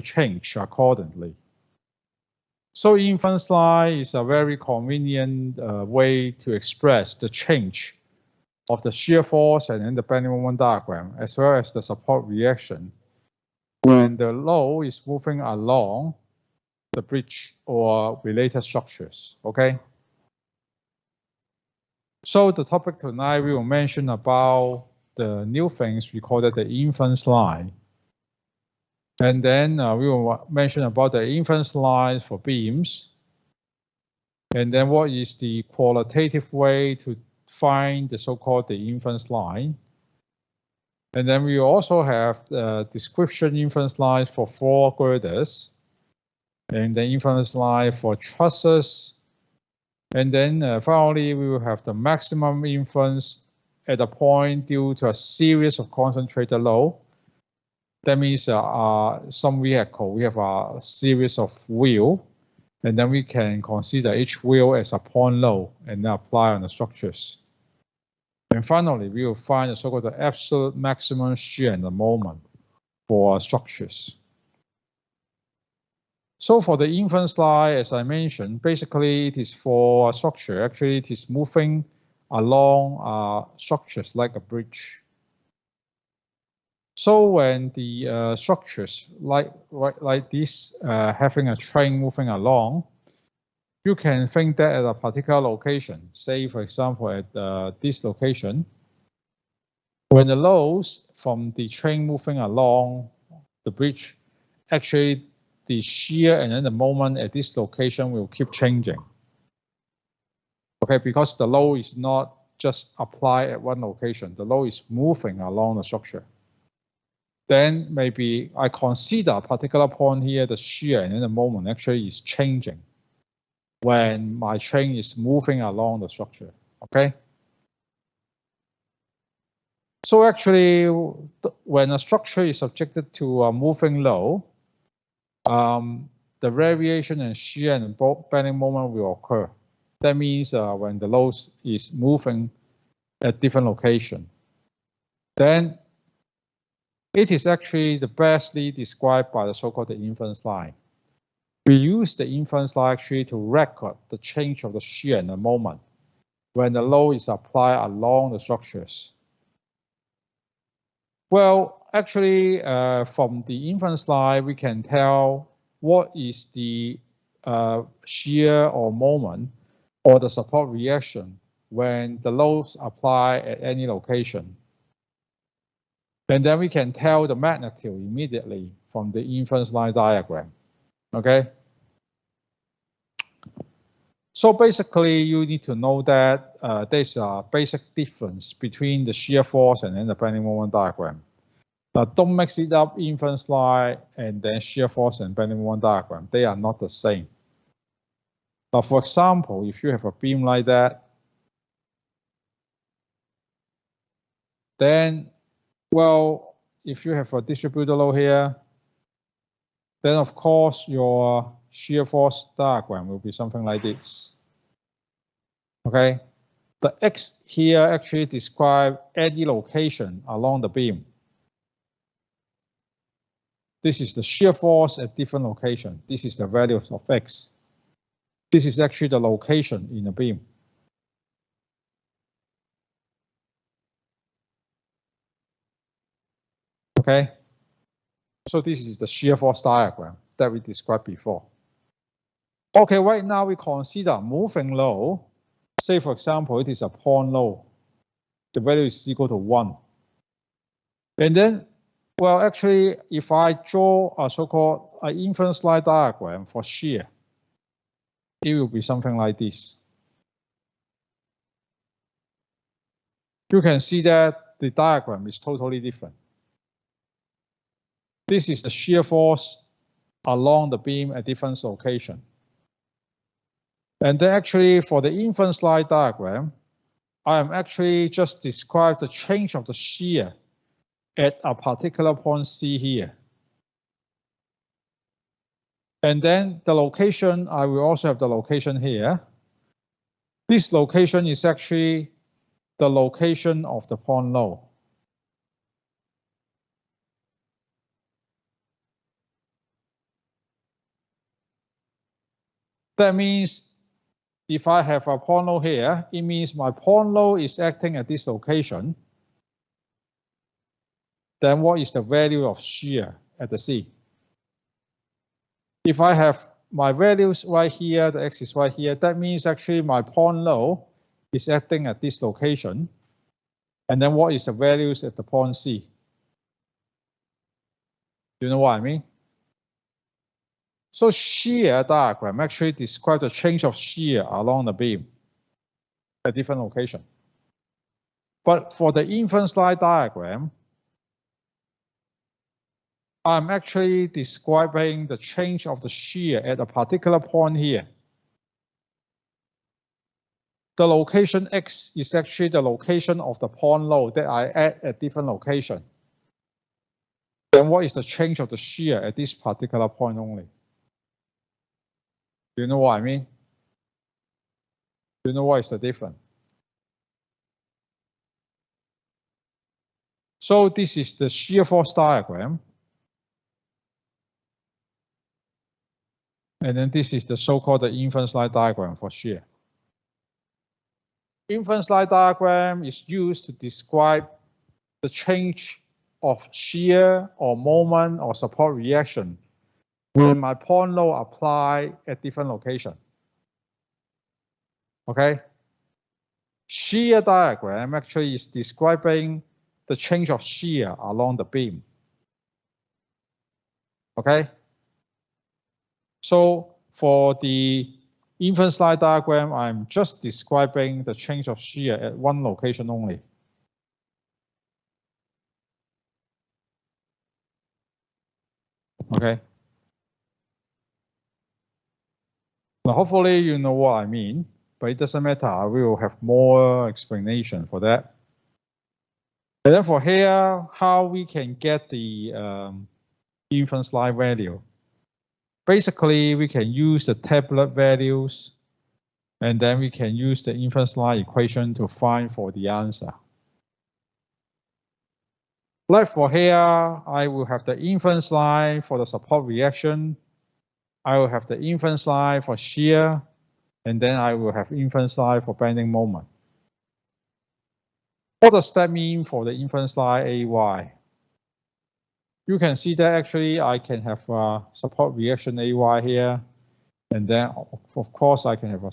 change accordingly. So inference line is a very convenient way to express the change of the shear force and then the bending moment diagram, as well as the support reaction when the load is moving along the bridge or related structures, okay? So the topic tonight, we will mention about the new things we call it the inference line. And then we will mention about the inference lines for beams. And then what is the qualitative way to find the so-called the inference line. And then we also have the description inference lines for floor girders. And the inference line for trusses. And then finally, we will have the maximum inference at a point due to a series of concentrated load. That means some vehicle, we have a series of wheels, and then we can consider each wheel as a point load and then apply on the structures. And finally, we will find the so-called absolute maximum shear and the moment for structures. So for the inference line, as I mentioned, basically it is for a structure. Actually, it is moving along structures like a bridge. So when the structures like this having a train moving along, you can think that at a particular location, say for example at this location, when the loads from the train moving along the bridge, actually the shear and then the moment at this location will keep changing. Okay, because the load is not just applied at one location, the load is moving along the structure. Then maybe I consider a particular point here, the shear and then the moment actually is changing when my train is moving along the structure, okay? So actually, when a structure is subjected to a moving load, the variation in shear and bending moment will occur. That means when the load is moving at different location, then it is actually the bestly described by the so-called inference line. We use the inference line actually to record the change of the shear and the moment when the load is applied along the structures. Well, actually, from the inference line, we can tell what is the shear or moment or the support reaction when the loads apply at any location. And then we can tell the magnitude immediately from the inference line diagram, okay? So basically, you need to know that there's a basic difference between the shear force and then the bending moment diagram. Don't mix it up, inference line and then shear force and bending moment diagram. They are not the same. For example, if you have a beam like that, then, well, if you have a distributed load here, then of course your shear force diagram will be something like this. Okay, the X here actually describes any location along the beam. This is the shear force at different location. This is the value of X. This is actually the location in the beam. Okay, so this is the shear force diagram that we described before. Okay, right now we consider moving load. Say, for example, it is a point load. The value is equal to 1. And then, well, actually, if I draw a so-called inference line diagram for shear, it will be something like this. You can see that the diagram is totally different. This is the shear force along the beam at different location. And then actually for the inference line diagram, I am actually just describe the change of the shear at a particular point C here. And then the location, I will also have the location here. This location is actually the location of the point load. . That means if I have a point load here, it means my point load is acting at this location. Then what is the value of shear at the C? If I have my values right here, the X is right here, that means actually my point load is acting at this location. And then what is the values at the point C? Do you know what I mean? So shear diagram actually describes the change of shear along the beam at different location. But for the inference line diagram, I'm actually describing the change of the shear at a particular point here. The location X is actually the location of the point load that I add at different location. Then what is the change of the shear at this particular point only? Do you know what I mean? Do you know what is the difference? So this is the shear force diagram. And then this is the so-called inference line diagram for shear. Inference line diagram is used to describe the change of shear or moment or support reaction when my point load apply at different location. Okay? Shear diagram actually is describing the change of shear along the beam. Okay? So for the inference line diagram, I'm just describing the change of shear at one location only. Okay. Now, hopefully you know what I mean, but it doesn't matter. I will have more explanation for that. And then for here, how we can get the inference line value. Basically, we can use the tablet values, and then we can use the inference line equation to find for the answer. Like for here, I will have the inference line for the support reaction. I will have the inference line for shear, and then I will have inference line for bending moment. What does that mean for the inference line AY? You can see that actually I can have a support reaction AY here, and then of course I can have a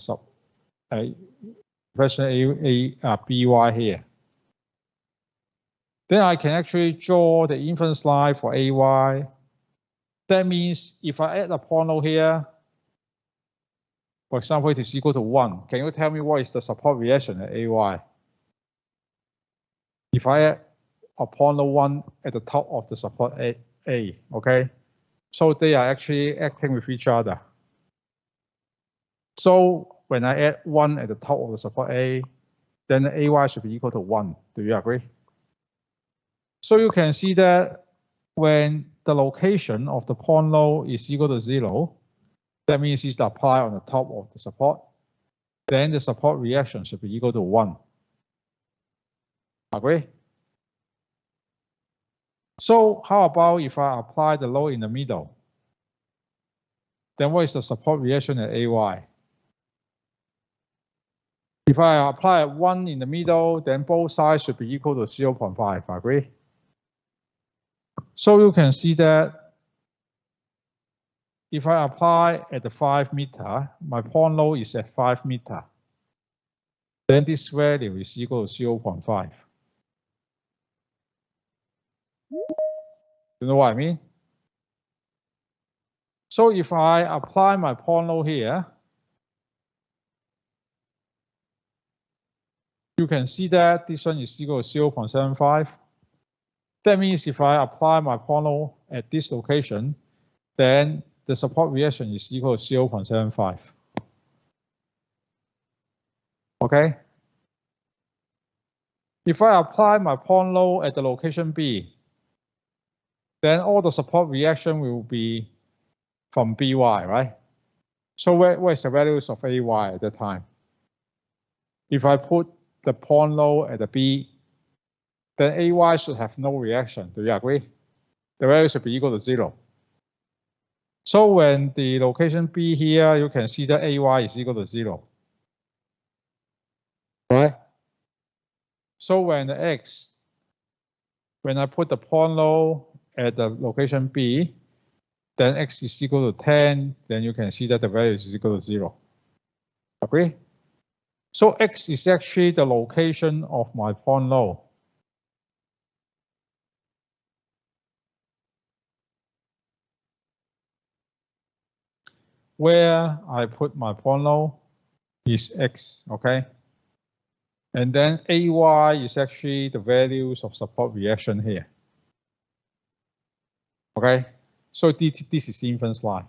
reaction BY here. Then I can actually draw the inference line for AY. That means if I add a point load here, for example, it is equal to 1. Can you tell me what is the support reaction at AY? If I add a point load 1 at the top of the support A, okay? So they are actually acting with each other. So when I add 1 at the top of the support A, then the AY should be equal to 1. Do you agree? So you can see that when the location of the point load is equal to 0, that means it's applied on the top of the support. Then the support reaction should be equal to 1. Agree? So how about if I apply the load in the middle? Then what is the support reaction at AY? If I apply 1 in the middle, then both sides should be equal to 0.5. Agree? So you can see that if I apply at the 5 meter, my point load is at 5 meter. Then this value is equal to 0.5. You know what I mean? So if I apply my point load here, you can see that this one is equal to 0.75. That means if I apply my point load at this location, then the support reaction is equal to 0.75. Okay? If I apply my point load at the location B, then all the support reaction will be from BY, right? So what is the values of AY at that time? If I put the point load at the B, then AY should have no reaction. Do you agree? The value should be equal to 0. So when the location B here, you can see that AY is equal to 0. Right? So when the X, when I put the point load at the location B, then X is equal to 10, then you can see that the value is equal to 0. Agree? So X is actually the location of my point load. Where I put my point load is X, okay? And then AY is actually the values of support reaction here. Okay, so this is the inference line.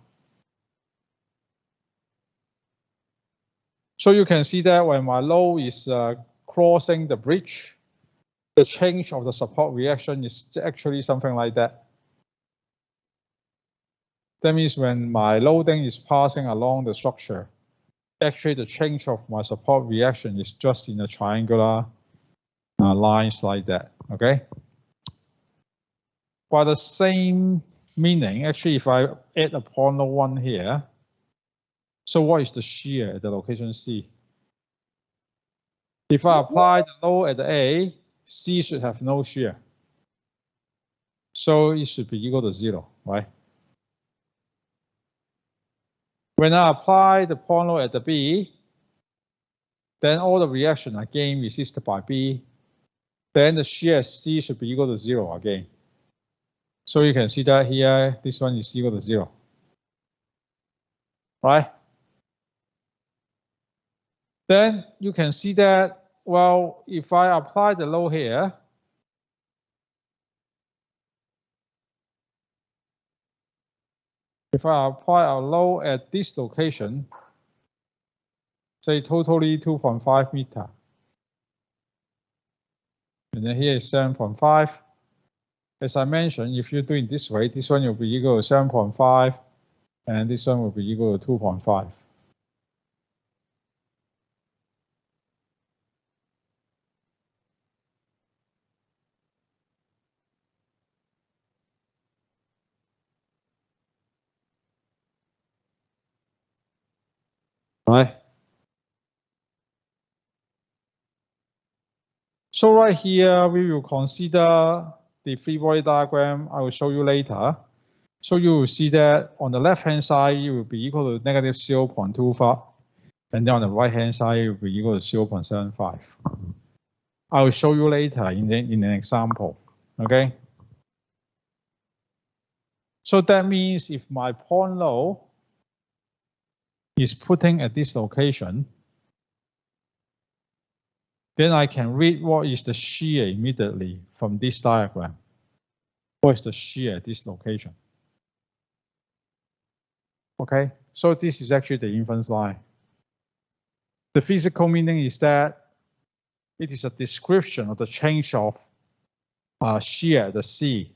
So you can see that when my load is crossing the bridge, the change of the support reaction is actually something like that. That means when my loading is passing along the structure, actually the change of my support reaction is just in a triangular lines like that, okay? By the same meaning, actually, if I add a point load 1 here, so what is the shear at the location C? If I apply the load at the A, C should have no shear. So it should be equal to 0, right? When I apply the point load at the B, then all the reaction again resisted by B, then the shear C should be equal to 0 again. So you can see that here, this one is equal to 0, right? Then you can see that, well, if I apply the load here, if I apply a load at this location, say totally 2.5 meter, and then here is 7.5. As I mentioned, if you do it this way, this one will be equal to 7.5, and this one will be equal to 2.5. Right. So right here, we will consider the free body diagram. I will show you later. So you will see that on the left-hand side, it will be equal to negative 0.25. And then on the right-hand side, it will be equal to 0.75. I will show you later in an example, okay? So that means if my point load is putting at this location, then I can read what is the shear immediately from this diagram. What is the shear at this location? Okay, so this is actually the inference line. The physical meaning is that it is a description of the change of shear, the C,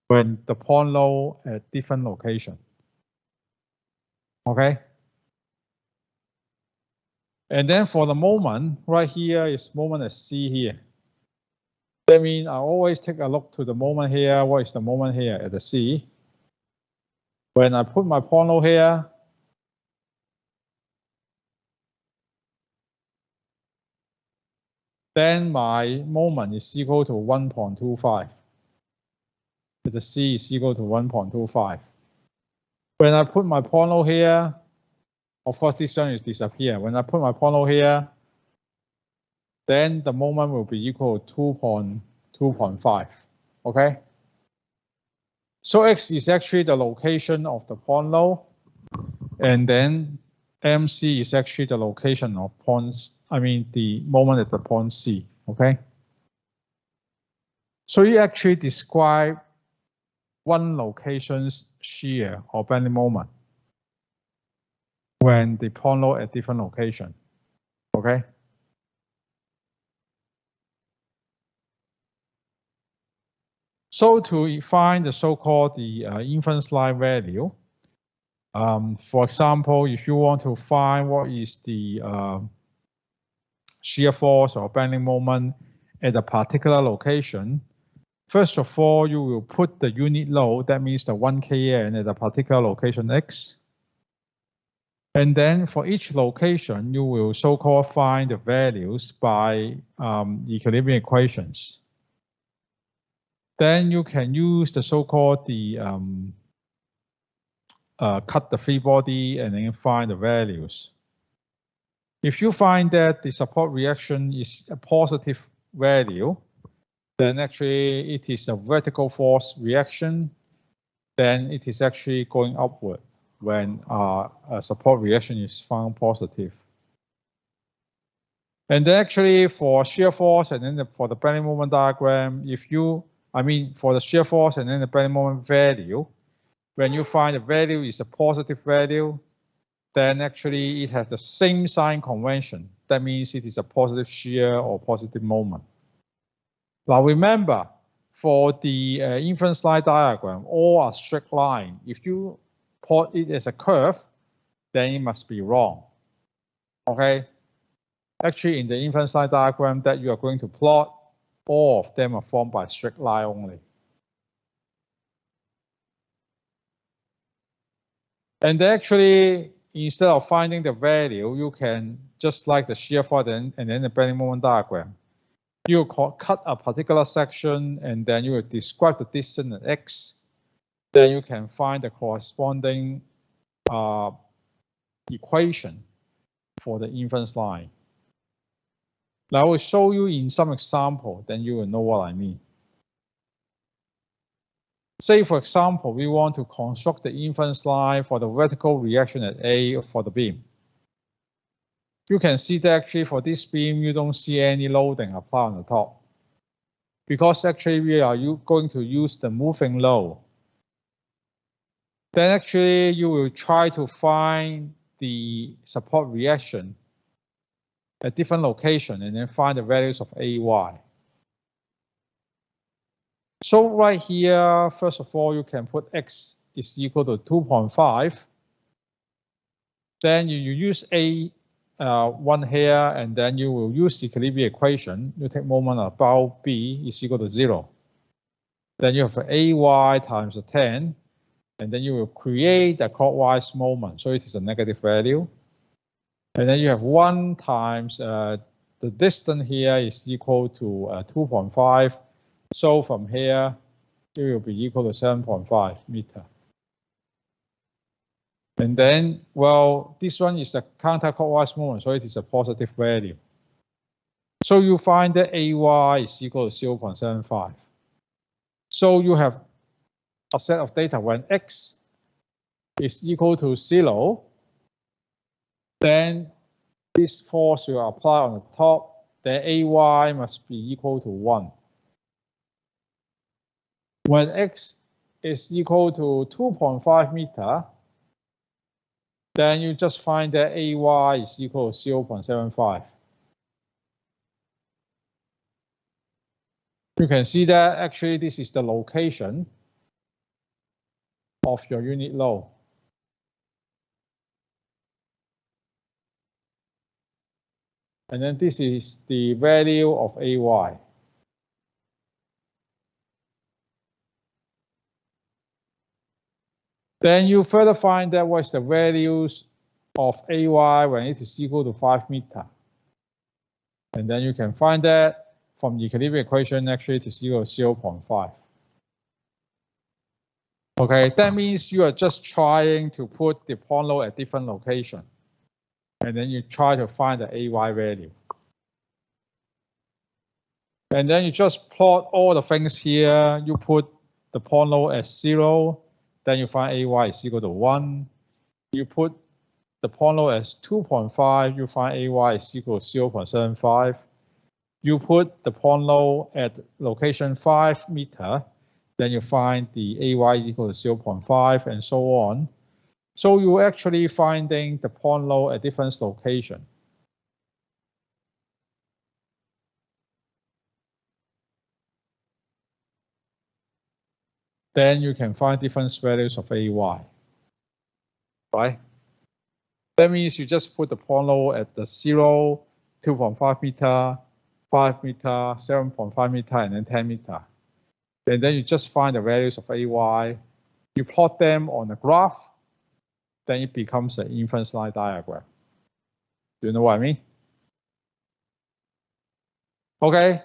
when the point load at different location. Okay. And then for the moment, right here is moment at C here. That means I always take a look to the moment here. What is the moment here at the C? When I put my point load here, then my moment is equal to 1.25. The C is equal to 1.25. When I put my point load here, of course this one is disappear. When I put my point load here, then the moment will be equal to 2.5. Okay. So X is actually the location of the point load, and then MC is actually the location of points, the moment at the point C, okay? So you actually describe one location's shear or bending moment when the point load at different location, okay? So to find the so-called inference line value, for example, if you want to find what is the shear force or bending moment at a particular location, First of all, you will put the unit load, that means the 1 kN at a particular location X. And then for each location, you will so-called find the values by equilibrium equations. Then you can use the so-called cut the free body and then find the values. If you find that the support reaction is a positive value, then actually it is a vertical force reaction, then it is actually going upward when a support reaction is found positive. And then actually for shear force and then for the bending moment diagram, for the shear force and then the bending moment value, when you find the value is a positive value, then actually it has the same sign convention. That means it is a positive shear or positive moment. Now remember, for the inference line diagram or a straight line, if you plot it as a curve, then it must be wrong. Okay? Actually, in the inference line diagram that you are going to plot, all of them are formed by straight line only. And actually, instead of finding the value, you can just like the shear force and then the bending moment diagram. You cut a particular section and then you will describe the distance at X. Then you can find the corresponding equation for the inference line. Now I will show you in some example, then you will know what I mean. Say, for example, we want to construct the inference line for the vertical reaction at A for the beam. You can see that actually for this beam, you don't see any loading applied on the top, because actually we are going to use the moving load. Then actually you will try to find the support reaction at different location and then find the values of AY. So right here, first of all, you can put X is equal to 2.5. Then you use A1 here, and then you will use the equilibrium equation. You take moment about B is equal to 0. Then you have AY times 10, and then you will create a clockwise moment. So it is a negative value. And then you have 1 times the distance here is equal to 2.5. So from here, it will be equal to 7.5 meters. And then, well, this one is a counterclockwise moment, so it is a positive value. So you find that AY is equal to 0.75. So you have a set of data when X is equal to 0, then this force will apply on the top, then AY must be equal to 1. When X is equal to 2.5 meters, then you just find that AY is equal to 0.75. You can see that actually this is the location of your unit load. And then this is the value of AY. Then you further find that what is the values of AY when it is equal to 5 meters. And then you can find that from the equilibrium equation, actually it is equal to 0.5. Okay, that means you are just trying to put the point load at different location. And then you try to find the AY value. And then you just plot all the things here. You put the point load as 0. Then you find AY is equal to 1. You put the point load as 2.5, you find AY is equal to 0.75. You put the point load at location 5 meters, then you find the AY equal to 0.5 and so on. So you're actually finding the point load at different locations. Then you can find different values of AY, right? That means you just put the point load at the 0, 2.5 meter, 5 meter, 7.5 meter, and then 10 meter. and then you just find the values of AY. You plot them on the graph, then it becomes an inference line diagram. Do you know what I mean? Okay,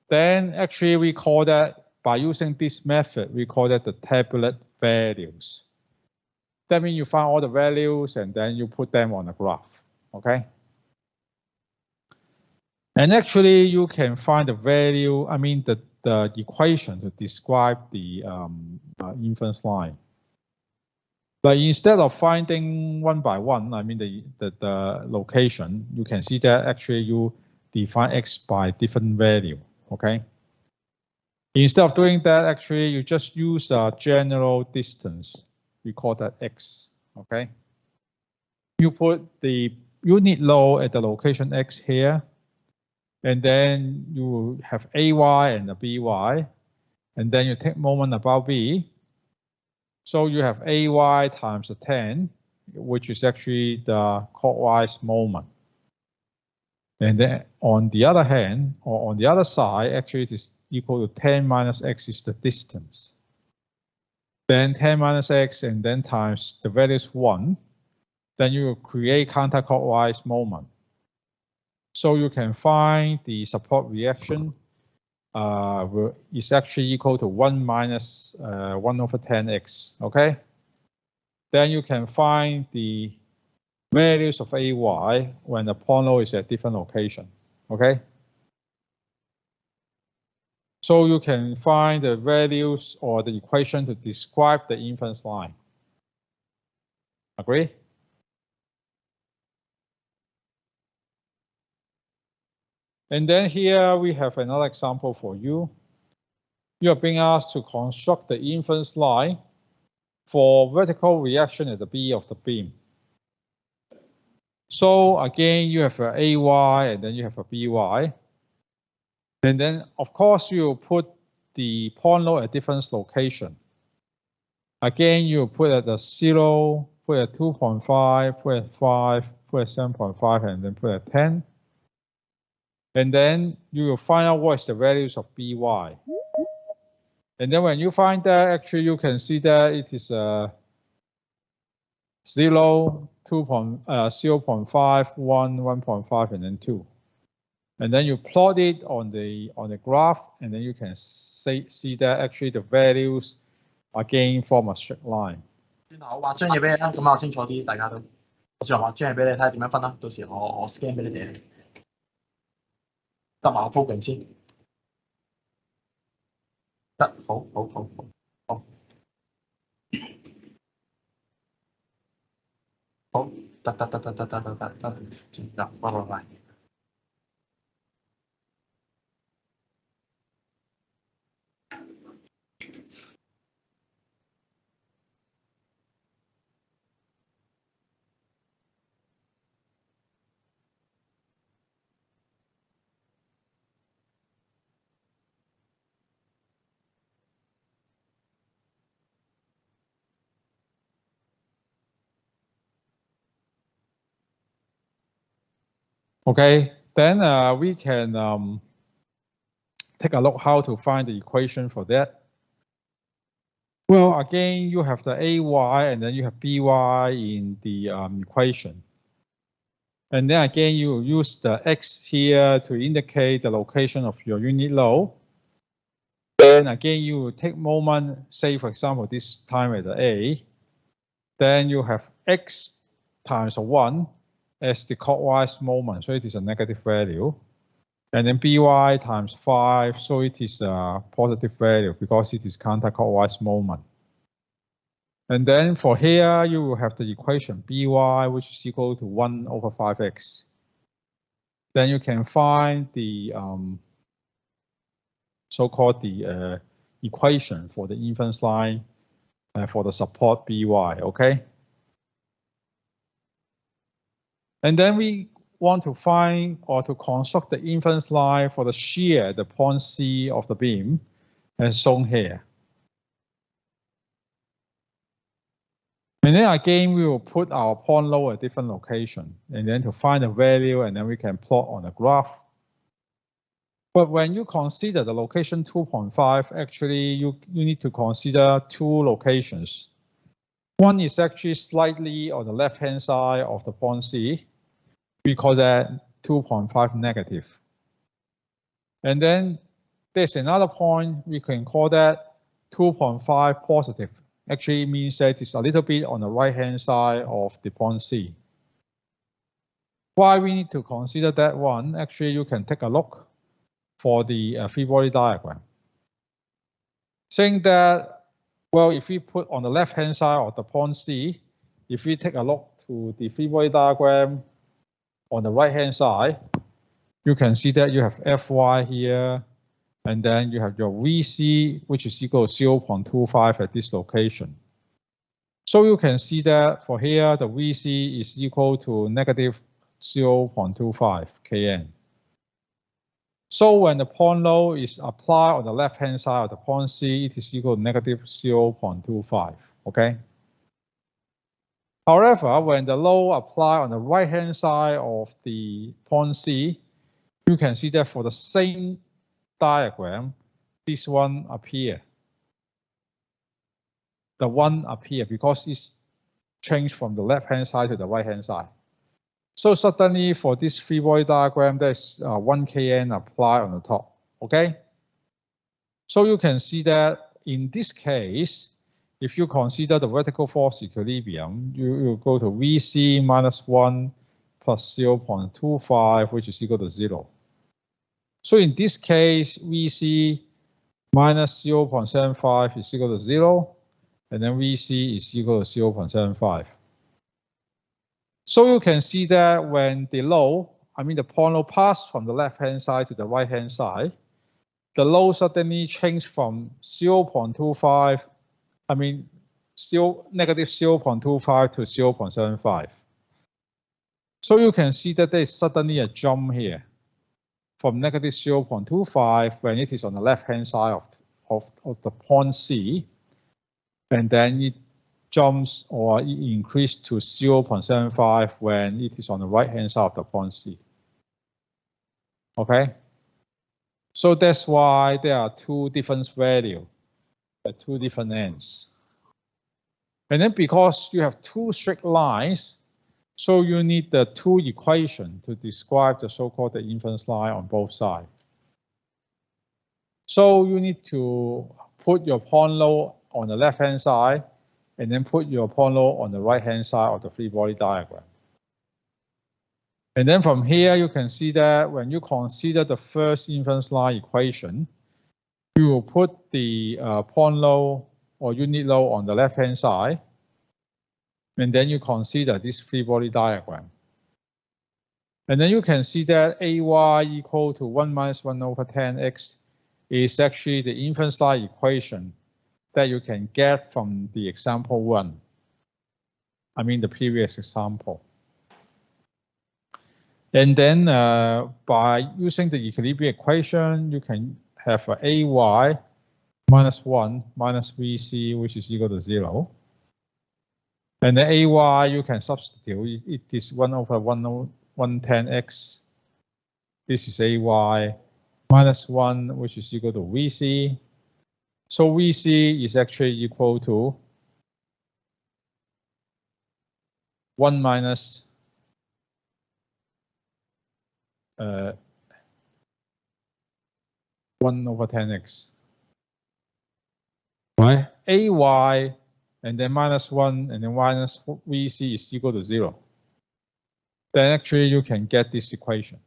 then actually we call that, by using this method, we call that the tabulate values. That means you find all the values and then you put them on the graph, okay? And actually you can find the value, I mean the equation to describe the inference line. But instead of finding one by one, I mean the location, you can see that actually you define X by different value, okay? Instead of doing that, actually you just use a general distance. We call that X, okay? You put the unit load at the location X here, and then you have AY and the BY, and then you take moment about B. So you have AY times the 10, which is actually the clockwise moment. And then on the other hand, or on the other side, actually it is equal to 10 minus X is the distance. Then 10 minus X and then times the value is 1. Then you will create counterclockwise moment. So you can find the support reaction is actually equal to 1 minus 1 over 10x, okay? Then you can find the values of AY when the point load is at different location, okay? So you can find the values or the equation to describe the inference line. Agree? And then here we have another example for you. You are being asked to construct the inference line for vertical reaction at the B of the beam. So again, you have a AY and then you have a BY. And then of course you put the point load at different location. Again, you put at the 0, put at 2.5, put at 5, put at 7.5, and then put at 10. And then you will find out what is the values of BY. And then when you find that, actually you can see that it is 0, 0.5, 1, 1.5, and then 2. And then you plot it on the graph, and then you can see that actually the values again form a straight line. 轉頭我畫張嘢俾你啦，咁我清楚啲，大家都。我轉頭畫張嘢俾你睇下點樣分啦，到時我 scan 俾你哋。得埋我 program 先。得，好。好，得，拜。Okay, then we can take a look how to find the equation for that. Well, again, you have the AY and then you have BY in the equation. And then again, you use the X here to indicate the location of your unit load. Then again, you take moment, say for example, this time at the A. Then you have X times 1 as the clockwise moment, so it is a negative value. And then BY times 5, so it is a positive value because it is counterclockwise moment. And then for here, you will have the equation BY, which is equal to 1 over 5x. Then you can find the so-called the equation for the inference line for the support BY, okay? And then we want to find or to construct the inference line for the shear at the point C of the beam, as shown here. And then again, we will put our point load at different location, and then to find the value, and then we can plot on the graph. But when you consider the location 2.5, actually you need to consider two locations. One is actually slightly on the left-hand side of the point C. We call that 2.5 negative. And then there's another point, we can call that 2.5 positive. Actually means that it's a little bit on the right-hand side of the point C. Why we need to consider that one? Actually, you can take a look for the free body diagram. Saying that, well, if we put on the left-hand side of the point C, if we take a look to the free body diagram on the right-hand side, you can see that you have Fy here, and then you have your Vc, which is equal to 0.25 at this location. So you can see that for here, the Vc is equal to negative 0.25 kN. So when the point load is applied on the left-hand side of the point C, it is equal to negative 0.25, okay? However, when the load applied on the right-hand side of the point C, you can see that for the same diagram, this one up here. The one up here, because it's changed from the left-hand side to the right-hand side. So suddenly for this free body diagram, there's 1 kN applied on the top, okay? So you can see that in this case, if you consider the vertical force equilibrium, you go to Vc minus 1 plus 0.25, which is equal to 0. So in this case, Vc minus 0.75 is equal to 0, and then Vc is equal to 0.75. So you can see that when the load, the point load passed from the left-hand side to the right-hand side, the load suddenly changed from 0.25, negative 0.25 to 0.75. So you can see that there is suddenly a jump here from negative 0.25 when it is on the left-hand side of the point C, and then it jumps or it increased to 0.75 when it is on the right-hand side of the point C. Okay? So that's why there are two different values at two different ends. And then because you have two straight lines, so you need the two equations to describe the so-called inference line on both sides. So you need to put your point load on the left-hand side, and then put your point load on the right-hand side of the free body diagram. And then from here, you can see that when you consider the first inference line equation, you will put the point load or unit load on the left-hand side, and then you consider this free body diagram. And then you can see that AY equal to 1 minus 1 over 10x is actually the inference line equation that you can get from the example 1. The previous example. And then by using the equilibrium equation, you can have AY minus 1 minus VC, which is equal to 0. And the AY, you can substitute. It is 1 over 110x. This is AY minus 1, which is equal to VC. So Vc is actually equal to 1 minus 1 over 10x. Right? AY and then minus 1 and then minus Vc is equal to 0. Then actually you can get this equation.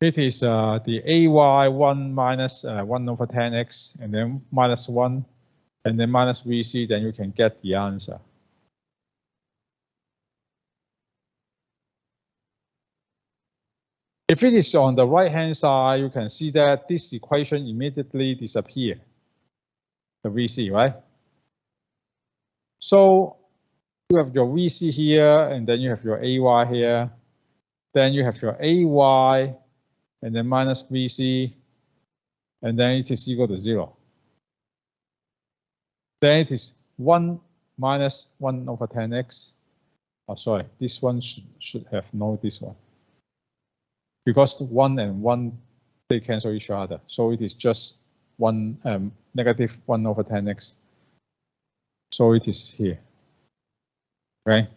It is the AY 1 minus 1 over 10x and then minus 1 and then minus Vc, then you can get the answer. If it is on the right-hand side, you can see that this equation immediately disappears, the Vc, right? So you have your Vc here, and then you have your AY here. Then you have your AY, and then minus Vc, and then it is equal to 0. Then it is 1 minus 1 over 10x Oh, sorry, this one should have no this one. Because 1 and 1, they cancel each other. So it is just negative 1 over 10x. So it is here, right?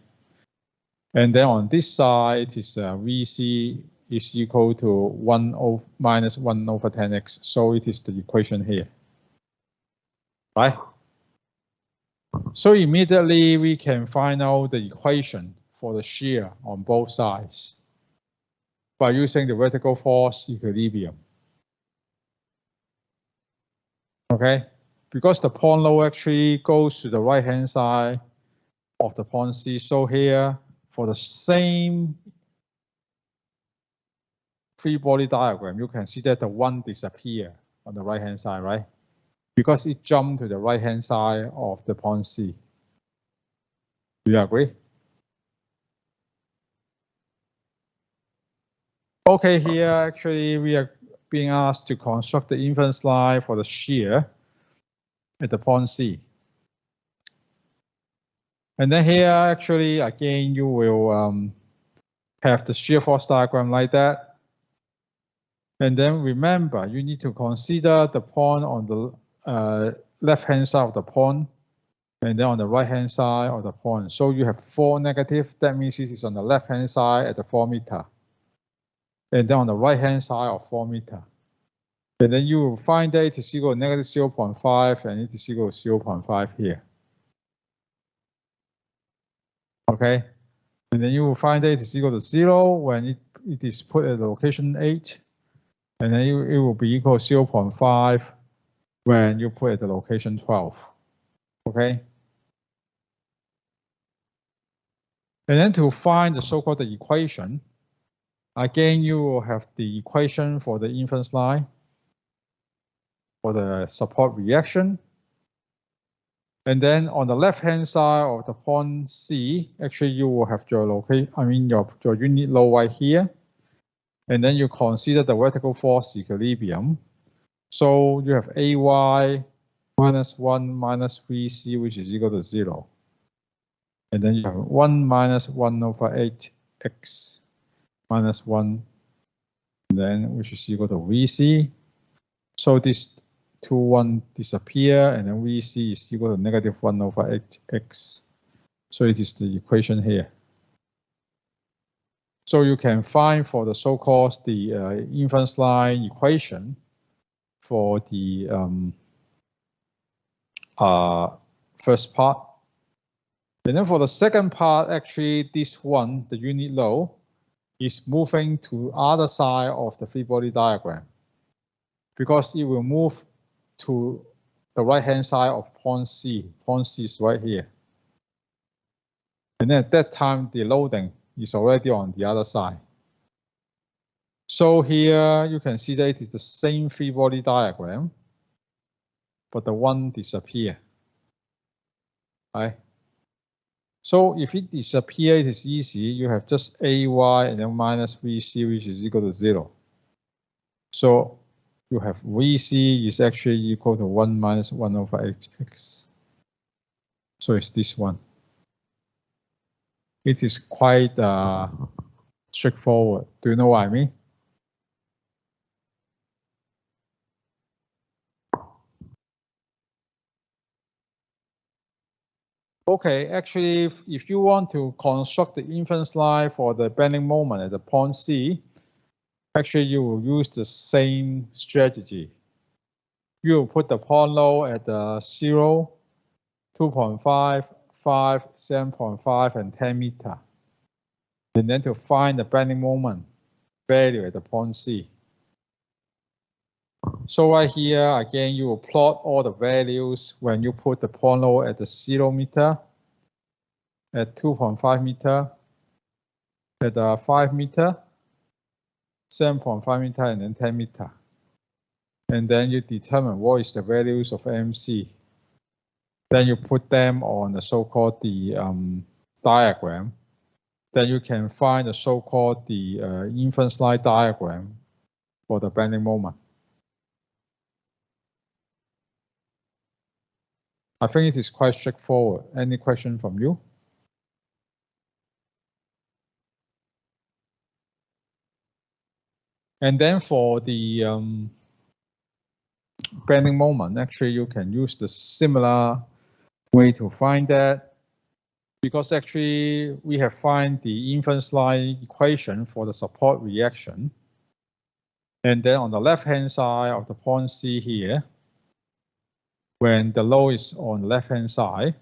And then on this side, it is VC is equal to minus 1 over 10x. So it is the equation here, right? So immediately we can find out the equation for the shear on both sides by using the vertical force equilibrium. Okay, because the point low actually goes to the right-hand side of the point C. So here, for the same free body diagram, you can see that the 1 disappears on the right-hand side, right? Because it jumped to the right-hand side of the point C. Do you agree? Okay, here actually we are being asked to construct the inference line for the shear at the point C. And then here actually again you will have the shear force diagram like that. And then remember you need to consider the point on the left-hand side of the point and then on the right-hand side of the point. So you have 4 negative, that means this is on the left-hand side at the 4 meter. And then on the right-hand side of 4 meter. And then you will find that it is equal to negative 0.5 and it is equal to 0.5 here. Okay, and then you will find that it is equal to 0 when it is put at location 8. And then it will be equal to 0.5 when you put at the location 12. Okay. And then to find the so-called equation, again, you will have the equation for the inference line for the support reaction. And then on the left-hand side of the point C, actually you will have your location, your unit load right here. And then you consider the vertical force equilibrium. So you have AY minus 1 minus VC, which is equal to 0. And then you have 1 minus 1 over 8x minus 1, and then which is equal to VC. So this 2, 1 disappear, and then VC is equal to negative 1 over 8x. So it is the equation here. So you can find for the so-called the inference line equation for the first part. And then for the second part, actually this one, the unit load, is moving to other side of the free body diagram because it will move to the right-hand side of point C. Point C is right here. And then at that time, the loading is already on the other side. So here you can see that it is the same free body diagram, but the 1 disappear. Right? So if it disappears, it is easy. You have just AY and then minus VC, which is equal to 0. So you have VC is actually equal to 1 minus 1 over 8x. So it's this one. It is quite straightforward. Do you know what I mean? Okay, actually, if you want to construct the inference line for the bending moment at the point C, actually you will use the same strategy. You will put the point load at the 0, 2.5, 5, 7.5, and 10 meter. And then to find the bending moment value at the point C. So right here, again, you will plot all the values when you put the point load at the 0 meter, at 2.5 meter, at 5 meter, 7.5 meter, and then 10 meter. And then you determine what is the values of MC. Then you put them on the so-called the diagram. Then you can find the so-called the inference line diagram for the bending moment. I think it is quite straightforward. Any question from you? And then for the bending moment, actually you can use the similar way to find that, because actually we have find the inference line equation for the support reaction. And then on the left-hand side of the point C here, when the load is on the left-hand side,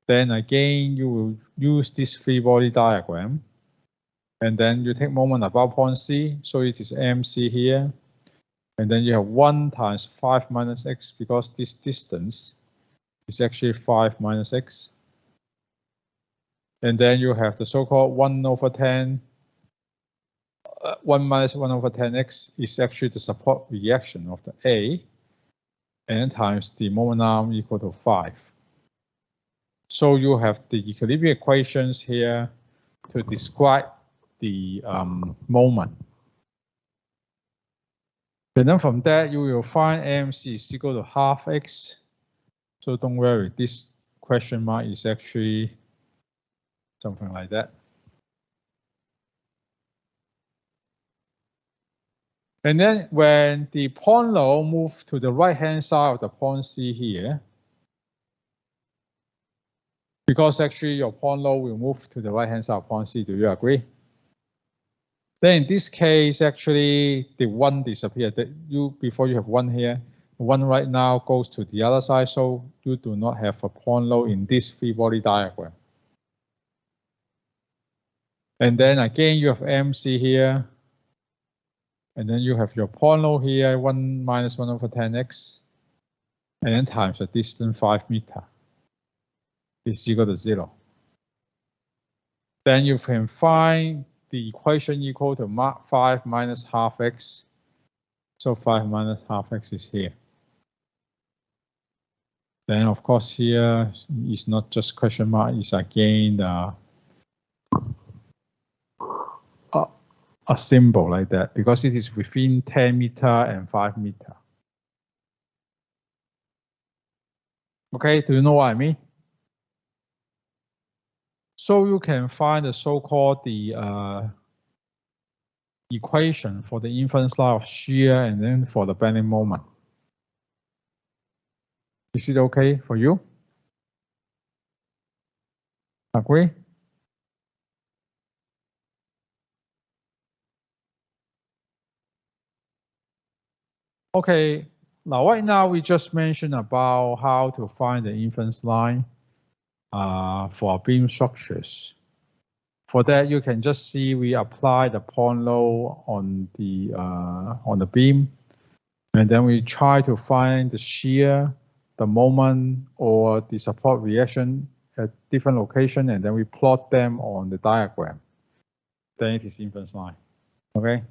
then again you will use this free body diagram. And then you take moment above point C, so it is MC here. And then you have 1 times 5 minus x, because this distance is actually 5 minus x. And then you have the so-called 1 over 10. 1 minus 1 over 10x is actually the support reaction of the A, and times the moment arm equal to 5. So you have the equilibrium equations here to describe the moment. And then from that, you will find MC is equal to half x. So don't worry, this question mark is actually something like that. And then when the point load moves to the right-hand side of the point C here, because actually your point load will move to the right-hand side of point C, do you agree? Then in this case, actually the 1 disappeared. Before you have 1 here, 1 right now goes to the other side, so you do not have a point load in this free body diagram. And then again, you have MC here. And then you have your point load here, 1 minus 1 over 10x, and then times the distance 5 meters is equal to 0. Then you can find the equation equal to 5 minus half x. So 5 minus half x is here. Then of course here is not just question mark, it's again a symbol like that, because it is within 10 meters and 5 meters. Okay, do you know what I mean? So you can find the so-called equation for the inference line of shear and then for the bending moment. Is it okay for you? Agree? Okay, now right now we just mentioned about how to find the inference line for beam structures. For that, you can just see we apply the point load on the beam, and then we try to find the shear, the moment, or the support reaction at different location, and then we plot them on the diagram. Then it is inference line. Okay.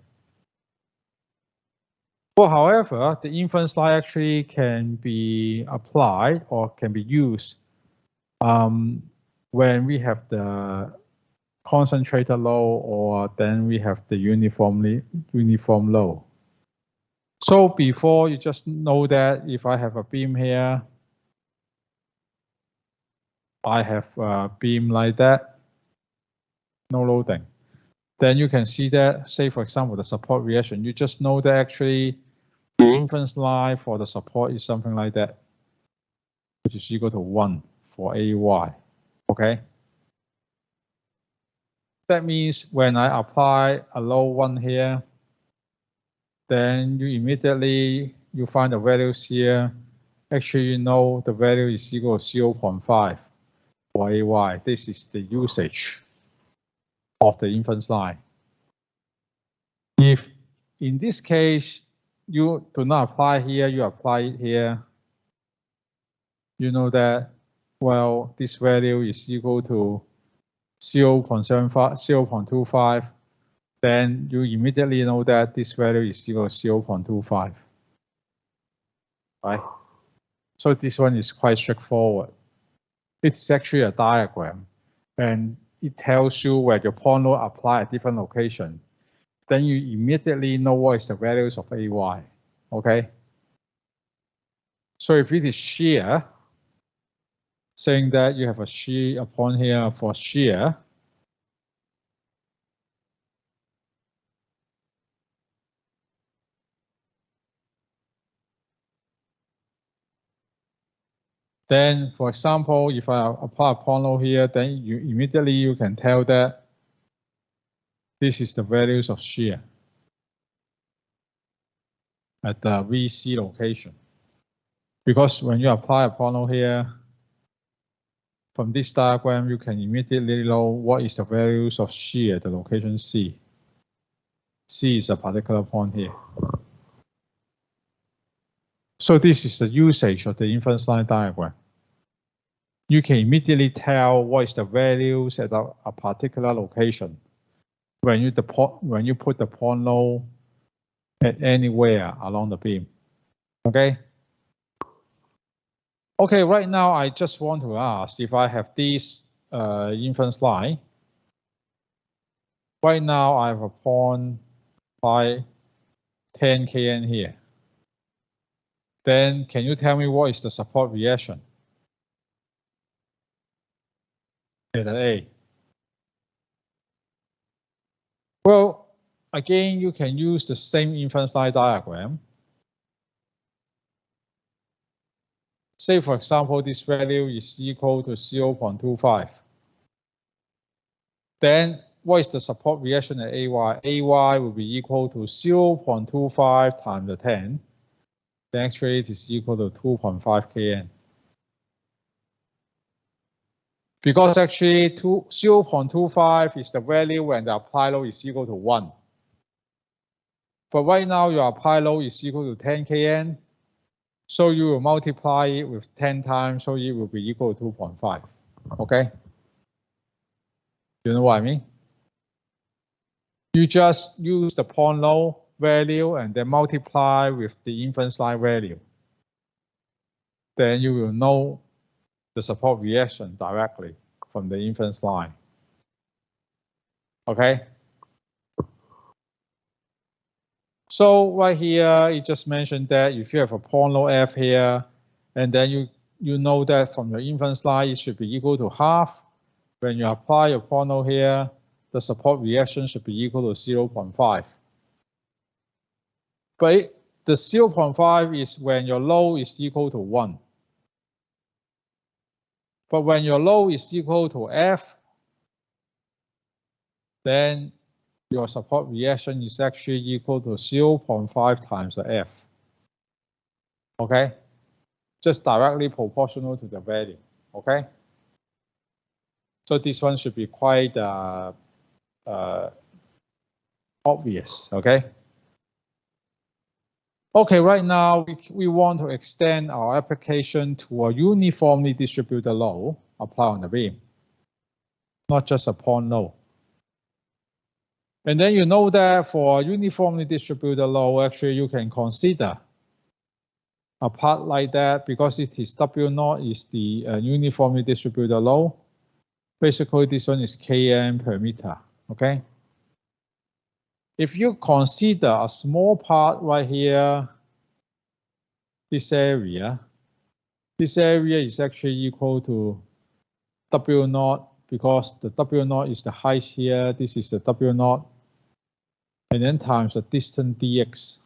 Well, however, the inference line actually can be applied or can be used when we have the concentrated load, or then we have the uniform load. So before, you just know that if I have a beam here, I have a beam like that, no loading. Then you can see that, say for example, the support reaction, you just know that actually the inference line for the support is something like that, which is equal to 1 for AY, okay? That means when I apply a load 1 here, then you find the values here. Actually, you know the value is equal to 0.5 for AY. This is the usage of the inference line. If in this case, you do not apply here, you apply it here, you know that, well, this value is equal to 0.25, then you immediately know that this value is equal to 0.25, right? So this one is quite straightforward. It's actually a diagram, and it tells you where your point load apply at different location. Then you immediately know what is the values of AY, okay? So if it is shear, saying that you have a shear point here for shear, Then, for example, if I apply a point load here, then you can tell that this is the values of shear at the VC location. Because when you apply a point load here, from this diagram, you can immediately know what is the values of shear at the location C. C is a particular point here. So this is the usage of the inference line diagram. You can immediately tell what is the values at a particular location when you put the point load at anywhere along the beam. Okay. Okay, right now I just want to ask if I have this inference line. Right now I have a point by 10 kN here. Then can you tell me what is the support reaction at A? Well, again, you can use the same inference line diagram. Say, for example, this value is equal to 0.25. Then what is the support reaction at AY? AY will be equal to 0.25 times the 10. Then actually it is equal to 2.5 kN. Because actually 0.25 is the value when the applied load is equal to 1. But right now your applied load is equal to 10 kN. So you will multiply it with 10 times, so it will be equal to 2.5. Okay? You know what I mean? You just use the point load value and then multiply with the inference line value. Then you will know the support reaction directly from the inference line. Okay? So right here, it just mentioned that if you have a point load F here, and then you know that from your inference line, it should be equal to half. When you apply your point load here, the support reaction should be equal to 0.5. But the 0.5 is when your load is equal to 1. But when your load is equal to F, then your support reaction is actually equal to 0.5 times the F. Okay? Just directly proportional to the value. Okay? So this one should be quite obvious. Okay? Okay, right now we want to extend our application to a uniformly distributed load applied on the beam, not just a point load. And then you know that for a uniformly distributed load, actually you can consider a part like that because it is W0 is the uniformly distributed load. Basically, this one is Kn per meter. Okay. If you consider a small part right here, this area is actually equal to W0 because the W0 is the height here. This is the W0, and then times the distance dx.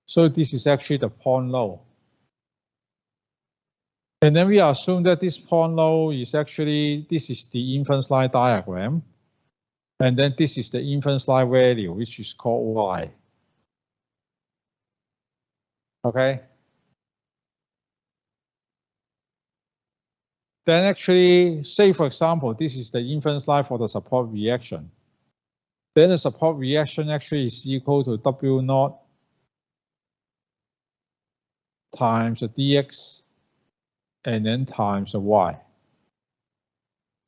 So this is actually the point load. And then we assume that this point load is actually, this is the inference line diagram. And then this is the inference line value, which is called Y. Okay. Then actually, say for example, this is the inference line for the support reaction. Then the support reaction actually is equal to W0 times the dx and then times the y.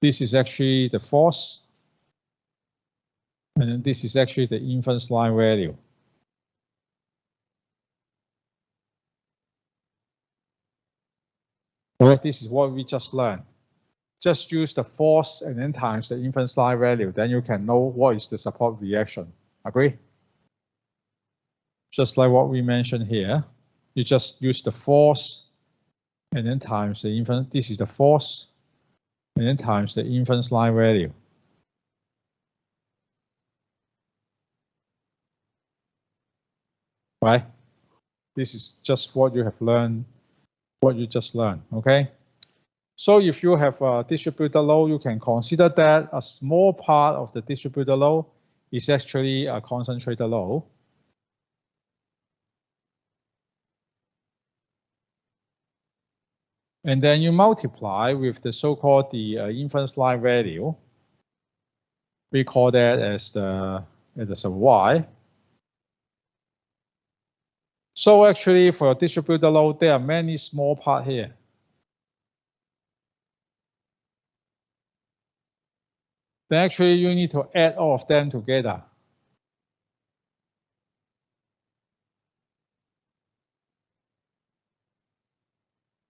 This is actually the force. And then this is actually the inference line value. All right, this is what we just learned. Just use the force and then times the inference line value. Then you can know what is the support reaction. Agree? Just like what we mentioned here. You just use the force and then times the inference. This is the force and then times the inference line value. Right? This is just what you have learned what you just learned, okay? So if you have a distributed load, you can consider that a small part of the distributed load is actually a concentrated load. And then you multiply with the so-called inference line value. We call that as a y. So actually for a distributed load, there are many small parts here. Then actually you need to add all of them together.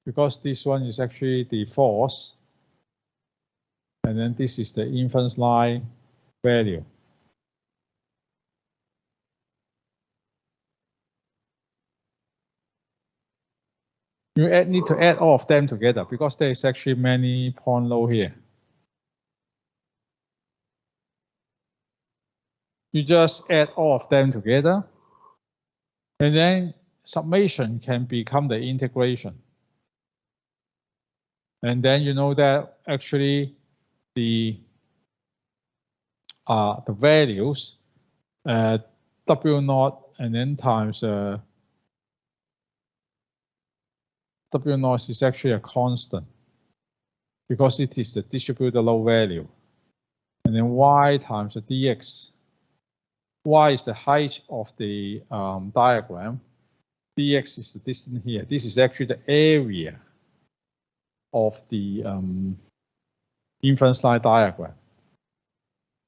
Because this one is actually the force. And then this is the inference line value. You need to add all of them together because there is actually many point load here. You just add all of them together. And then summation can become the integration. And then you know that actually the values W naught and then times W naught is actually a constant because it is the distributed load value. And then Y times the dx. Y is the height of the diagram. Dx is the distance here. This is actually the area of the inference line diagram.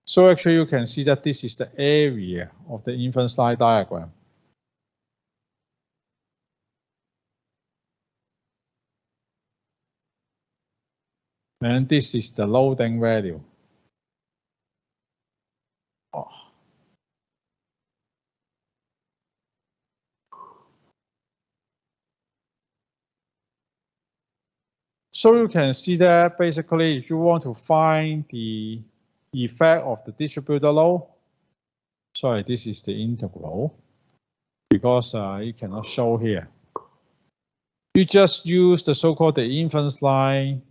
So actually you can see that this is the area of the inference line diagram. And this is the loading value. Oh. So you can see that basically if you want to find the effect of the distributed load, sorry, this is the integral because it cannot show here. You just use the so-called the inference line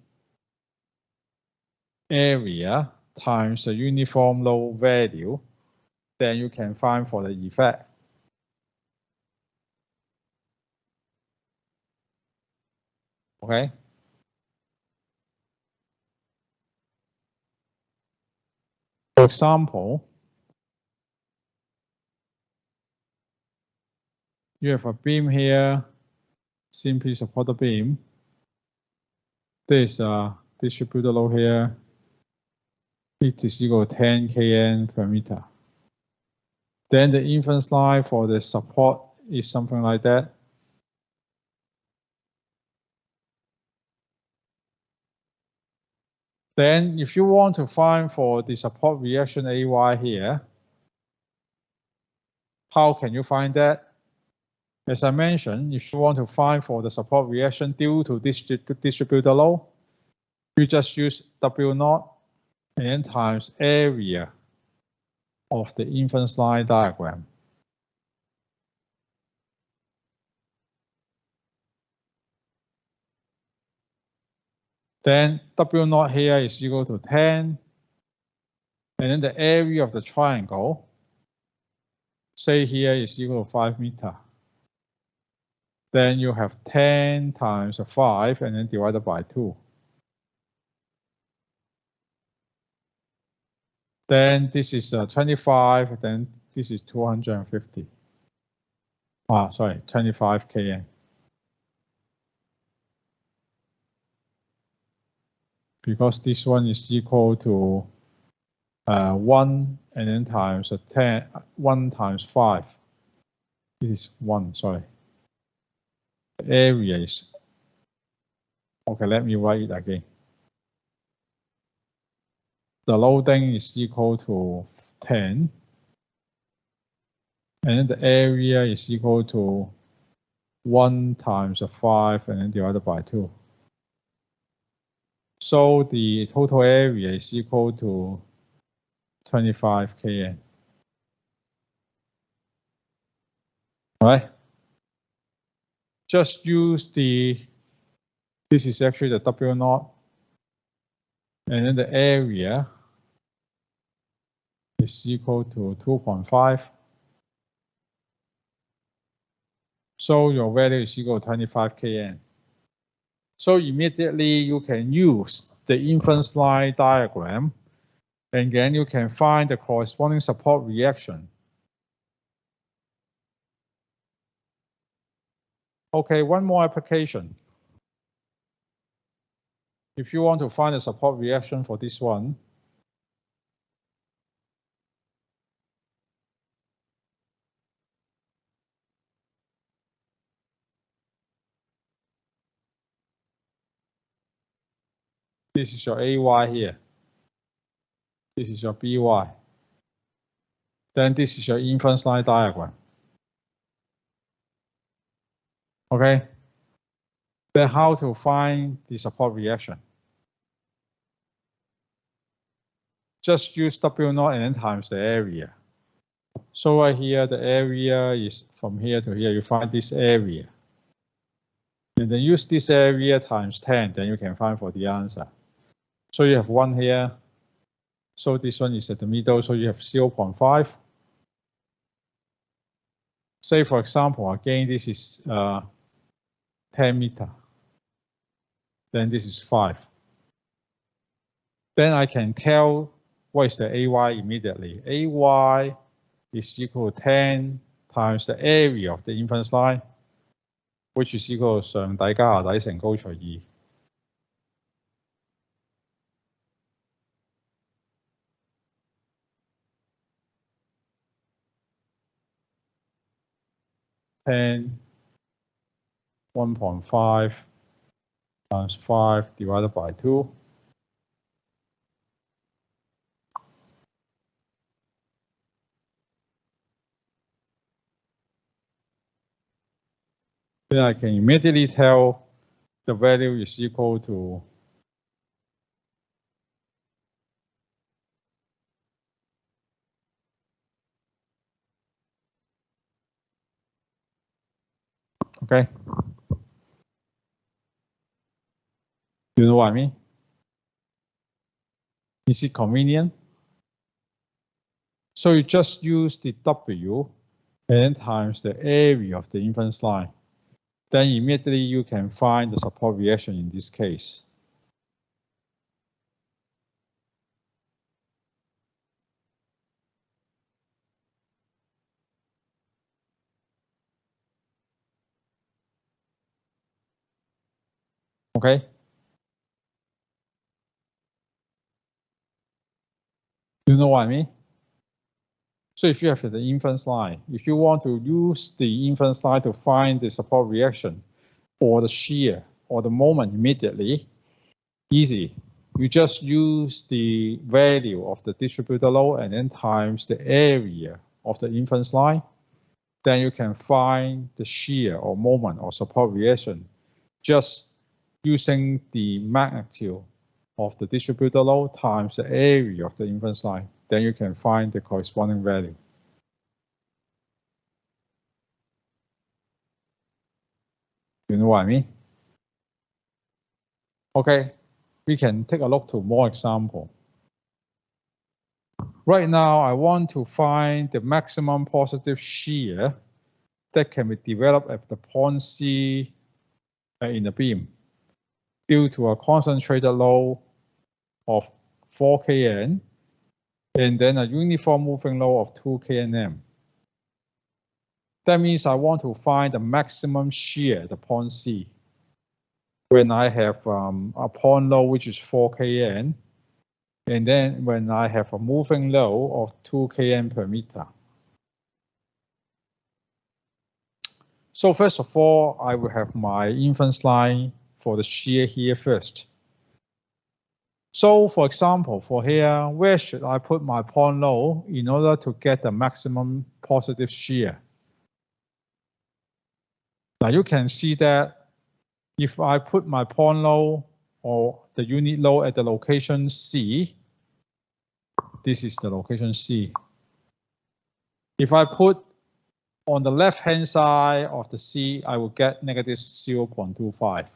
area times the uniform load value, then you can find for the effect. Okay. For example, you have a beam here, simply supported beam. There's a distributed load here. It is equal to 10 kN per meter. Then the inference line for the support is something like that. Then if you want to find for the support reaction AY here, how can you find that? As I mentioned, if you want to find for the support reaction due to this distributed load, you just use W naught and then times area of the inference line diagram. Then W naught here is equal to 10. And then the area of the triangle, say here is equal to 5 meters. Then you have 10 times 5 and then divided by 2. Then this is 25, then this is 250. Sorry, 25 kN. Because this one is equal to 1 and then times 10, 1 times 5. It is 1, sorry. The area is, okay, let me write it again. The loading is equal to 10. And then the area is equal to 1 times 5 and then divided by 2. So the total area is equal to 25 kN. All right. Just use the This is actually the W naught. And then the area is equal to 2.5. So your value is equal to 25 kN. So immediately you can use the inference line diagram, and then you can find the corresponding support reaction. Okay, one more application. If you want to find the support reaction for this one, this is your AY here. This is your BY. Then this is your inference line diagram. Okay. Then how to find the support reaction? Just use W naught and then times the area. So right here, the area is from here to here. You find this area. And then use this area times 10, then you can find for the answer. So you have 1 here. So this one is at the middle, so you have 0.5. Say, for example, again, this is 10 meter. Then this is 5. Then I can tell what is the AY immediately. AY is equal to 10 times the area of the inference line, which is equal to 上底加下底乘高除2。1.5 times 5 divided by 2. Then I can immediately tell the value is equal to okay. You know what I mean? Is it convenient? So you just use the W and then times the area of the inference line. Then immediately you can find the support reaction in this case. Okay. You know what I mean? So if you have the inference line, if you want to use the inference line to find the support reaction or the shear or the moment immediately, easy. You just use the value of the distributed load and then times the area of the inference line. Then you can find the shear or moment or support reaction just using the magnitude of the distributed load times the area of the inference line. Then you can find the corresponding value. You know what I mean? Okay, we can take a look to more example. Right now, I want to find the maximum positive shear that can be developed at the point C in the beam due to a concentrated load of 4 kN and then a uniform moving load of 2 kNm. That means I want to find the maximum shear at the point C when I have a point load which is 4 kN, and then when I have a moving load of 2 kN per meter. So first of all, I will have my inference line for the shear here first. So for example, for here, where should I put my point load in order to get the maximum positive shear? Now you can see that if I put my point load or the unit load at the location C, this is the location C. If I put on the left-hand side of the C, I will get negative 0.25.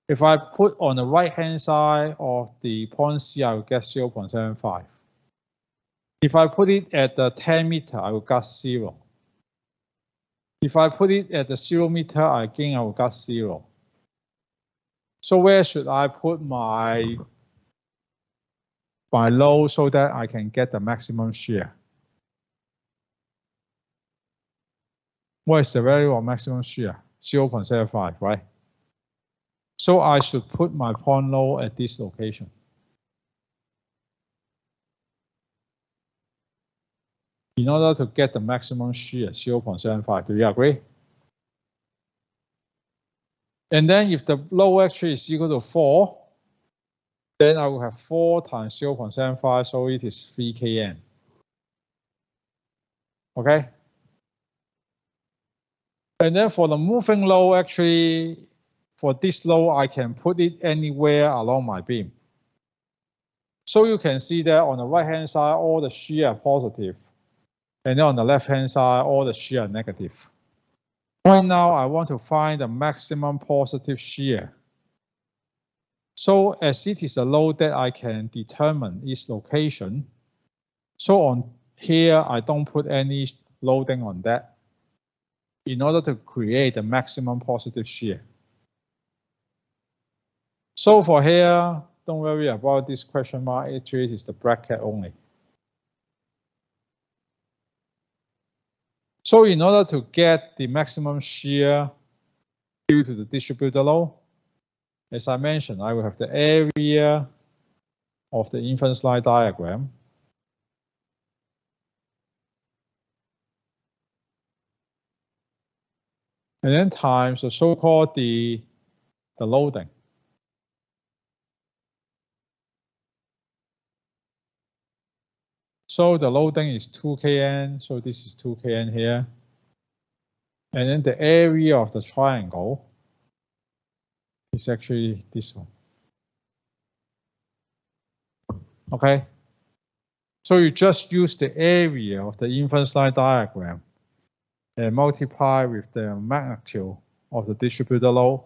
If I put on the right-hand side of the point C, I will get 0.75. If I put it at the 10 meter, I will get 0. If I put it at the 0 meter, again, I will get 0. So where should I put my load so that I can get the maximum shear? What is the value of maximum shear? 0.75, right? So I should put my point load at this location. In order to get the maximum shear, 0.75, do you agree? And then if the load actually is equal to 4, then I will have 4 times 0.75, so it is 3 kN. Okay? And then for the moving load, actually, for this load, I can put it anywhere along my beam. So you can see that on the right-hand side, all the shear are positive. And then on the left-hand side, all the shear are negative. Right now, I want to find the maximum positive shear. So as it is a load that I can determine its location, so on here, I don't put any loading on that in order to create the maximum positive shear. So for here, don't worry about this question mark, actually it is the bracket only. So in order to get the maximum shear due to the distributed load, as I mentioned, I will have the area of the inference line diagram. And then times the so-called the loading. So the loading is 2 kN, so this is 2 kN here. And then the area of the triangle is actually this one. Okay? So you just use the area of the inference line diagram and multiply with the magnitude of the distributed load.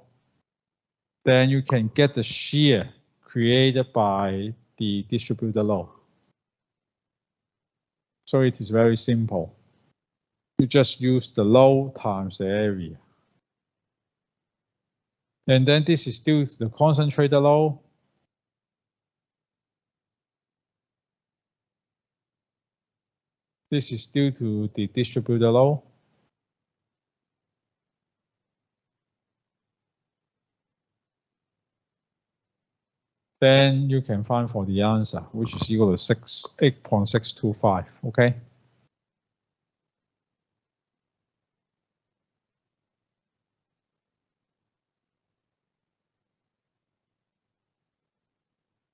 Then you can get the shear created by the distributed load. So it is very simple. You just use the load times the area. And then this is due to the concentrated load. This is due to the distributed load. Then you can find for the answer, which is equal to 8.625, okay?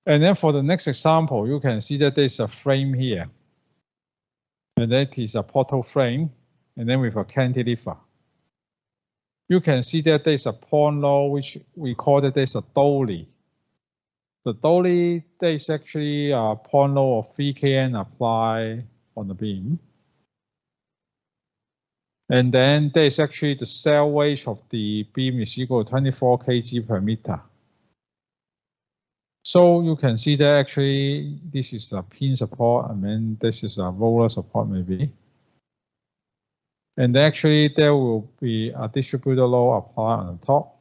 And then for the next example, you can see that there's a frame here. And that is a portal frame, and then with a cantilever. You can see that there's a point load, which we call that there's a dolly. The dolly, there's actually a point load of 3 kN applied on the beam. And then there's actually the cell weight of the beam is equal to 24 kg per meter. So you can see that actually this is a pin support, this is a roller support maybe. And actually there will be a distributed load applied on the top.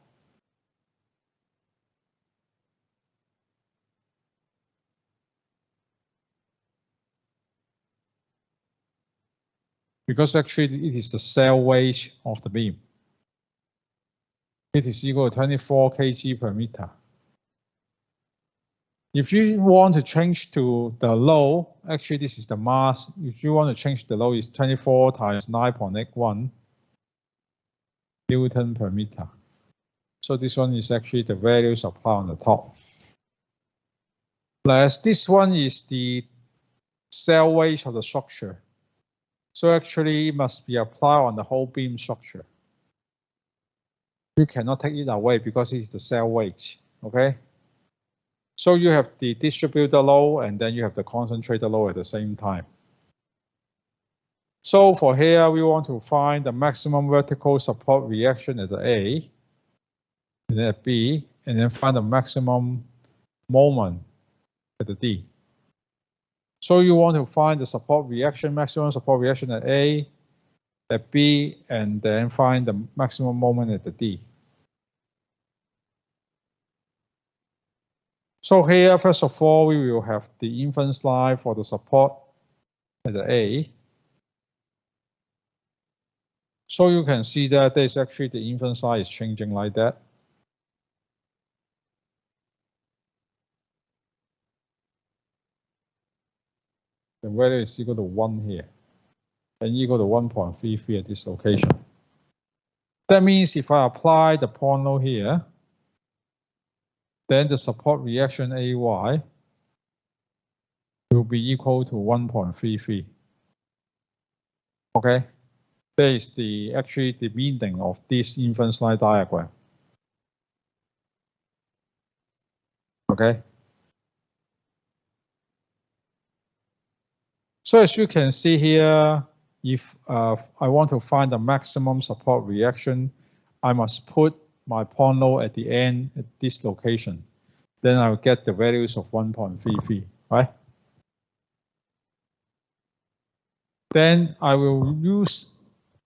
Because actually it is the cell weight of the beam. It is equal to 24 kg per meter. If you want to change to the load, actually this is the mass. If you want to change the load, it's 24 times 9.81 Newton per meter. So this one is actually the values applied on the top. Plus this one is the cell weight of the structure. So actually it must be applied on the whole beam structure. You cannot take it away because it's the cell weight, okay? So you have the distributed load and then you have the concentrated load at the same time. So for here, we want to find the maximum vertical support reaction at the A, and then at B, and then find the maximum moment at the D. So you want to find the support reaction, maximum support reaction at A, at B, and then find the maximum moment at the D. So here, first of all, we will have the inference line for the support at the A. So you can see that there's actually the inference line is changing like that. The value is equal to 1 here, and equal to 1.33 at this location. That means if I apply the point load here, then the support reaction AY will be equal to 1.33. Okay, that is actually the meaning of this inference line diagram. Okay. So as you can see here, if I want to find the maximum support reaction, I must put my point load at the end at this location. Then I will get the values of 1.33, right? Then I will use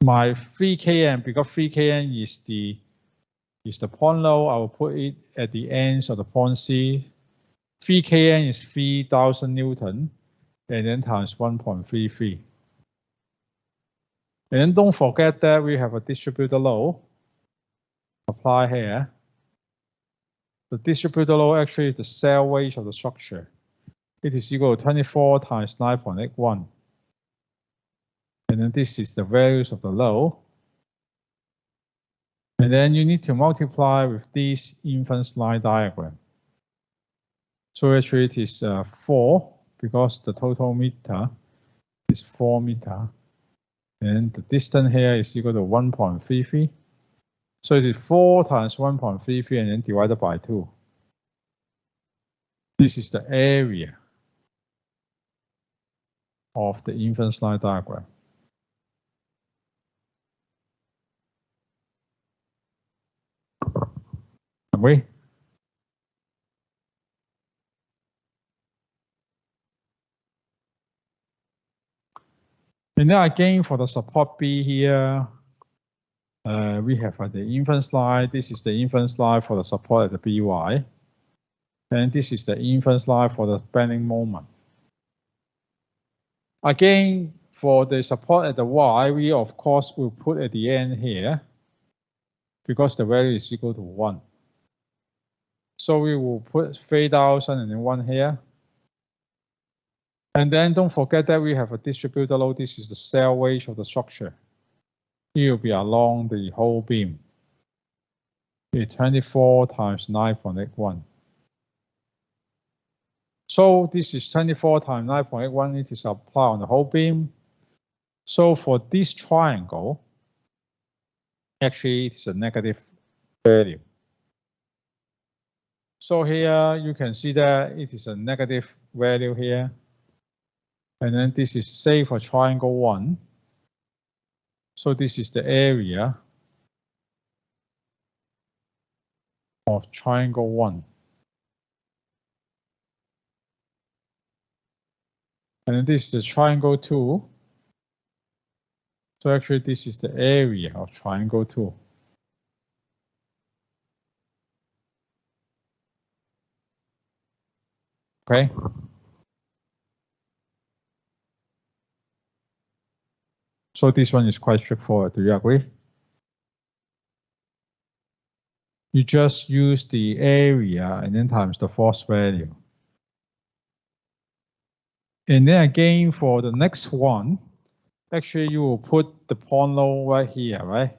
my 3kN, because 3kN is the point load. I will put it at the ends of the point C. 3kN is 3,000 Newton, and then times 1.33. And then don't forget that we have a distributed load. Apply here. The distributed load actually is the cell weight of the structure. It is equal to 24 times 9.81. And then this is the values of the load. And then you need to multiply with this inference line diagram. So actually it is 4, because the total meter is 4 meters. And the distance here is equal to 1.33. So it is 4 times 1.33 and then divided by 2. This is the area of the inference line diagram. Agree? And then again, for the support B here, we have the inference line. This is the inference line for the support at the BY. And this is the inference line for the bending moment. Again, for the support at the Y, we of course will put at the end here, because the value is equal to 1. So we will put 3,000 and then 1 here. And then don't forget that we have a distributed load. This is the cell weight of the structure. It will be along the whole beam. It's 24 times 9.81. So this is 24 times 9.81. It is applied on the whole beam. So for this triangle, actually it's a negative value. So here you can see that it is a negative value here. And then this is say for triangle 1. So this is the area of triangle 1. And then this is the triangle 2. So actually this is the area of triangle 2. Okay. So this one is quite straightforward. Do you agree? You just use the area and then times the force value. And then again, for the next one, actually you will put the point load right here, right?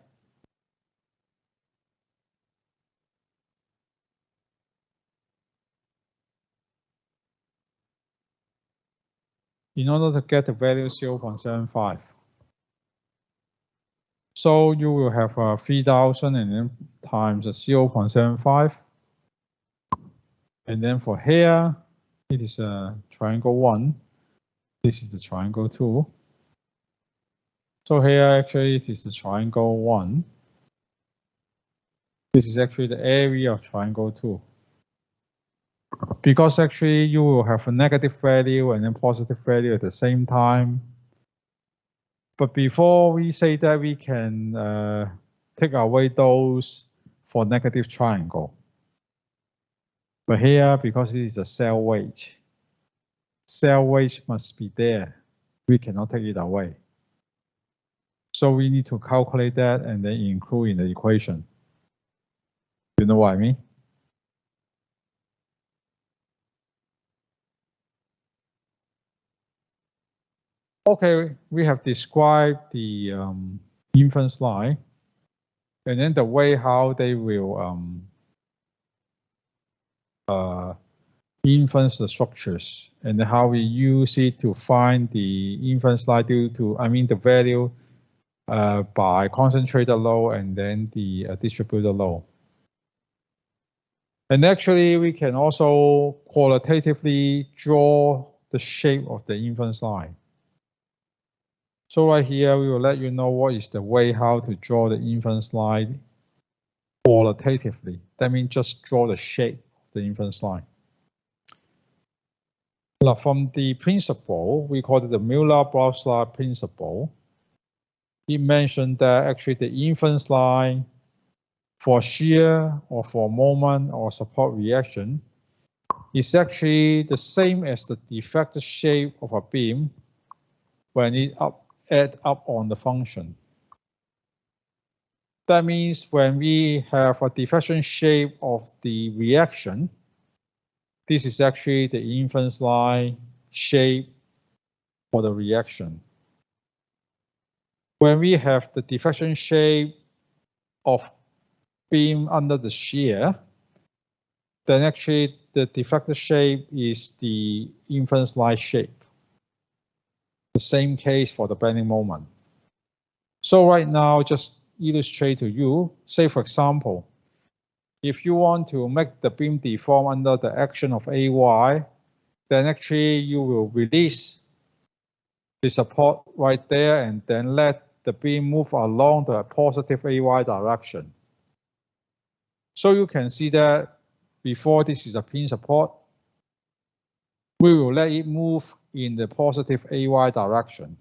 In order to get the value 0.75. So you will have 3,000 and then times 0.75. And then for here, it is a triangle 1. This is the triangle 2. So here actually it is the triangle 1. This is actually the area of triangle 2. Because actually you will have a negative value and then positive value at the same time. But before we say that, we can take away those for negative triangle. But here, because it is the cell weight must be there. We cannot take it away. So we need to calculate that and then include in the equation. You know what I mean? Okay, we have described the inference line, and then the way how they will inference the structures, and how we use it to find the inference line due to, the value by concentrated load and then the distributed load. And actually, we can also qualitatively draw the shape of the inference line. So right here, we will let you know what is the way how to draw the inference line qualitatively. That means just draw the shape of the inference line. Now, from the principle, we call it the Müller-Brauchsler principle. It mentioned that actually the inference line for shear or for moment or support reaction is actually the same as the deflected shape of a beam when it add up on the function. That means when we have a deflection shape of the reaction, this is actually the inference line shape for the reaction. When we have the deflection shape of beam under the shear, then actually the deflected shape is the inference line shape. The same case for the bending moment. So right now, just illustrate to you, say for example, if you want to make the beam deform under the action of AY, then actually you will release the support right there and then let the beam move along the positive AY direction. So you can see that before this is a pin support, we will let it move in the positive AY direction.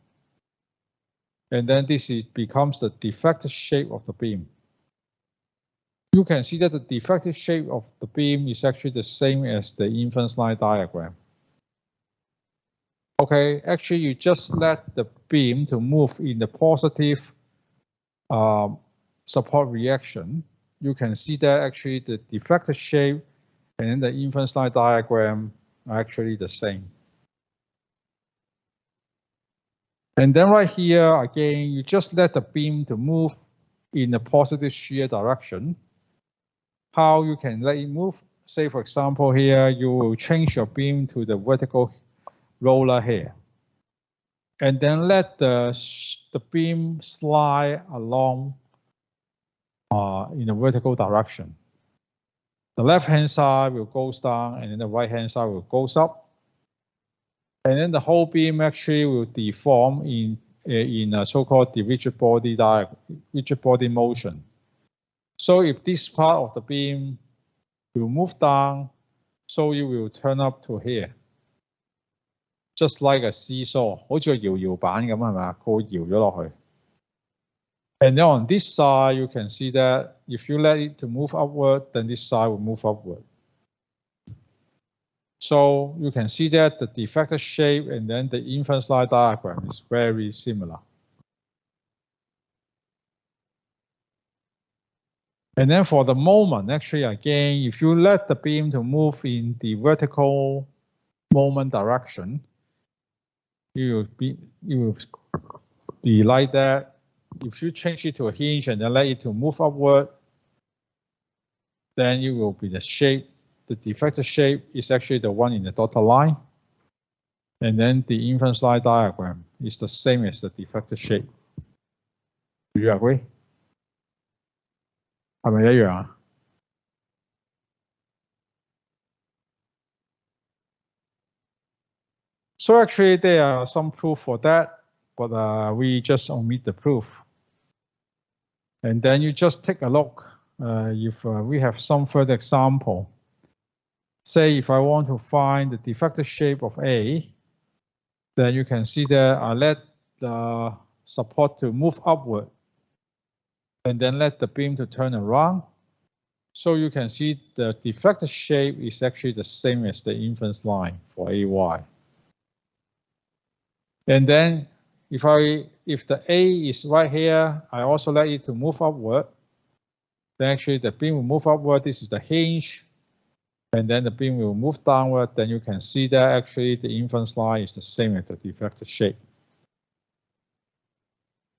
And then this becomes the deflected shape of the beam. You can see that the deflected shape of the beam is actually the same as the inference line diagram. Okay, actually you just let the beam to move in the positive support reaction. You can see that actually the deflected shape and then the inference line diagram are actually the same. And then right here, again, you just let the beam to move in the positive shear direction. How you can let it move? Say, for example, here, you will change your beam to the vertical roller here. And then let the beam slide along in a vertical direction. The left-hand side will go down, and then the right-hand side will go up. And then the whole beam actually will deform in a so-called rigid body motion. So if this part of the beam will move down, so you will turn up to here. Just like a seesaw, 好似個搖搖板咁係咪？佢會搖咗落去。And then on this side, you can see that if you let it to move upward, then this side will move upward. So you can see that the deflected shape and then the inference line diagram is very similar. And then for the moment, actually, again, if you let the beam to move in the vertical moment direction, it will be like that. If you change it to a hinge and then let it to move upward, then it will be the shape. The deflected shape is actually the one in the dotted line. And then the inference line diagram is the same as the deflected shape. Do you agree? 係咪一樣啊？ So actually there are some proof for that, but we just omit the proof. And then you just take a look if we have some further example, say if I want to find the deflected shape of A, then you can see that I let the support to move upward and then let the beam to turn around. So you can see the deflected shape is actually the same as the inference line for AY. And then if the A is right here, I also let it to move upward. Then actually the beam will move upward. This is the hinge. And then the beam will move downward. Then you can see that actually the inference line is the same as the deflected shape.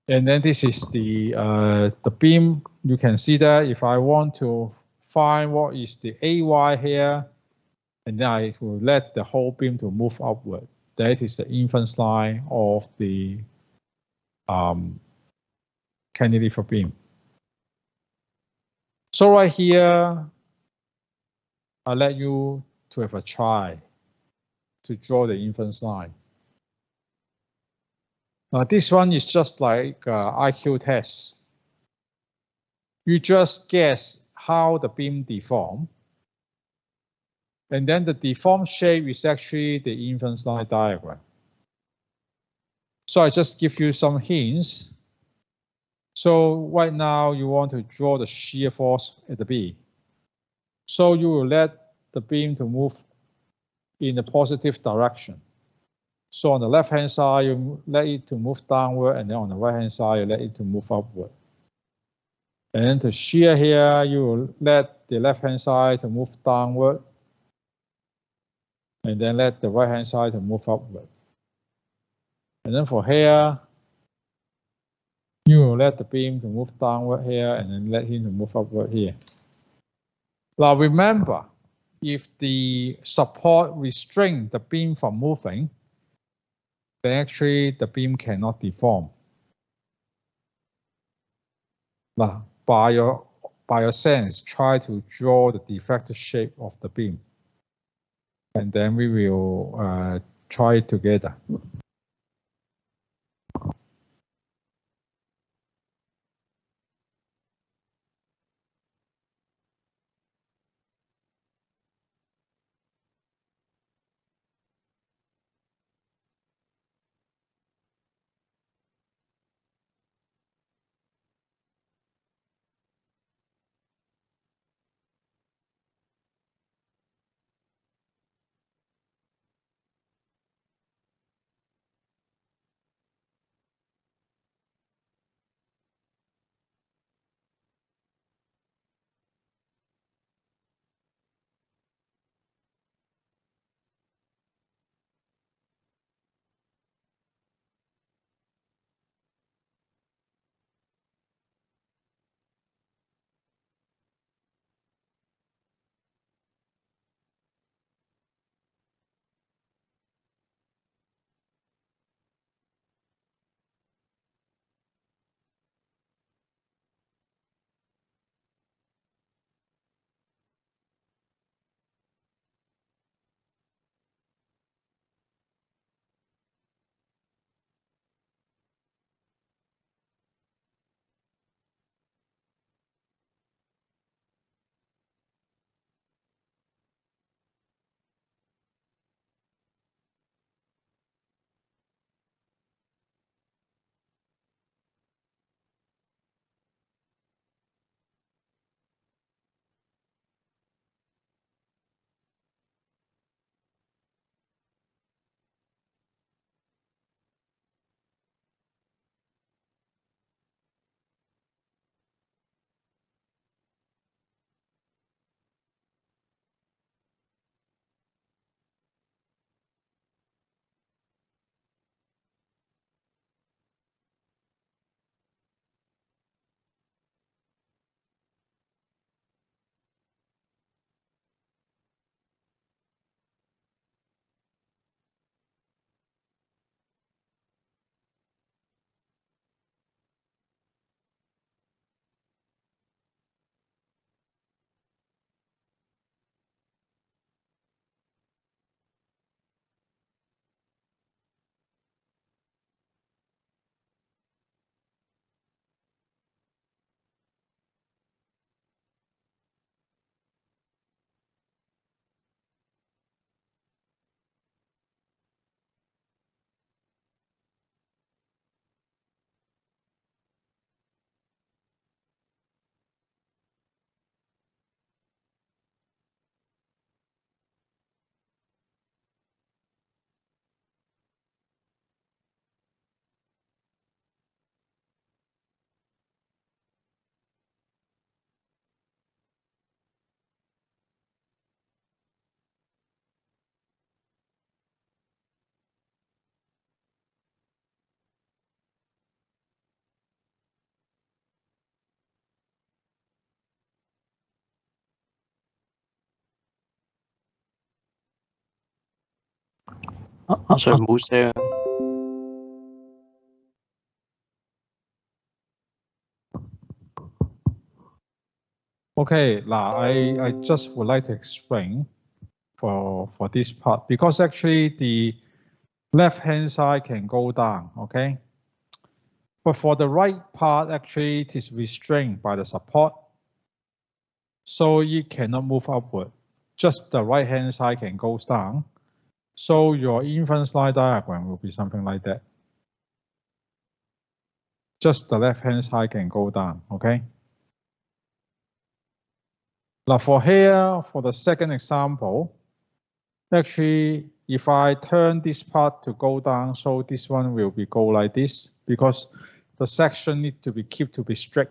And then this is the beam. You can see that if I want to find what is the AY here, and then I will let the whole beam to move upward. That is the inference line of the cantilever beam. So right here, I'll let you to have a try to draw the inference line. This one is just like IQ test. You just guess how the beam deform. And then the deformed shape is actually the inference line diagram. So I just give you some hints. So right now you want to draw the shear force at the B. So you will let the beam to move in the positive direction. So on the left-hand side, you let it to move downward, and then on the right-hand side, you let it to move upward. And then to shear here, you will let the left-hand side to move downward, and then let the right-hand side to move upward. And then for here, you will let the beam to move downward here, and then let him to move upward here. Now remember, if the support restrain the beam from moving, then actually the beam cannot deform. Now, by your sense, try to draw the deflected shape of the beam. And then we will try it together. 阿 Sir 唔好聲。Okay, now I just would like to explain for this part because actually the left hand side can go down, okay? But for the right part, actually it is restrained by the support. So it cannot move upward. Just the right hand side can go down. So your inference line diagram will be something like that. Just the left hand side can go down, okay? Now for here, for the second example, actually, if I turn this part to go down, so this one will be go like this because the section need to be kept to be straight.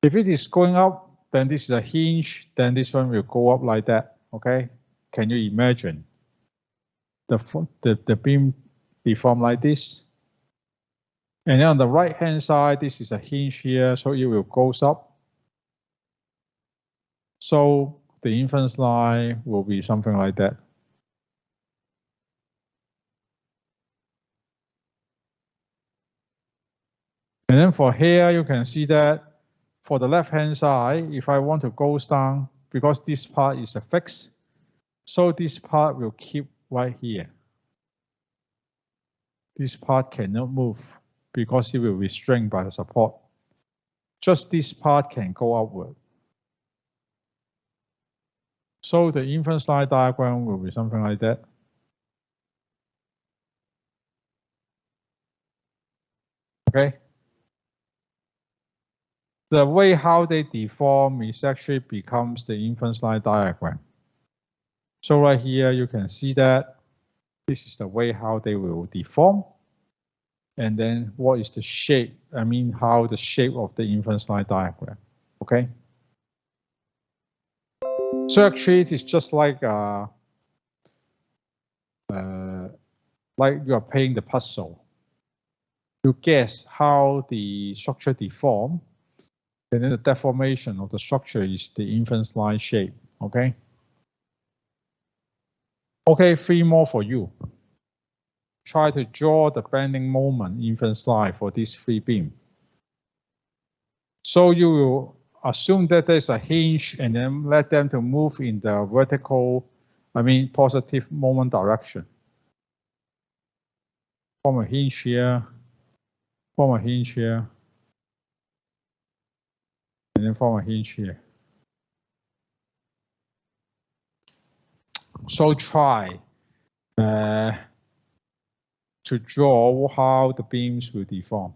If it is going up, then this is a hinge, then this one will go up like that, okay? Can you imagine the beam be formed like this? And then on the right hand side, this is a hinge here, so it will go up. So the inference line will be something like that. And then for here, you can see that for the left hand side, if I want to go down, because this part is a fix, so this part will keep right here. This part cannot move because it will be restrained by the support. Just this part can go outward. So the inference line diagram will be something like that. Okay. The way how they deform is actually becomes the inference line diagram. So right here, you can see that this is the way how they will deform. And then what is the shape? I mean, how the shape of the inference line diagram, okay? So actually it is just like you are playing the puzzle. You guess how the structure deform, and then the deformation of the structure is the inference line shape, okay? Okay, 3 more for you. Try to draw the bending moment inference line for these 3 beams. So you will assume that there's a hinge and then let them to move in the vertical, I mean positive moment direction. Form a hinge here, form a hinge here, and then form a hinge here. So try to draw how the beams will deform.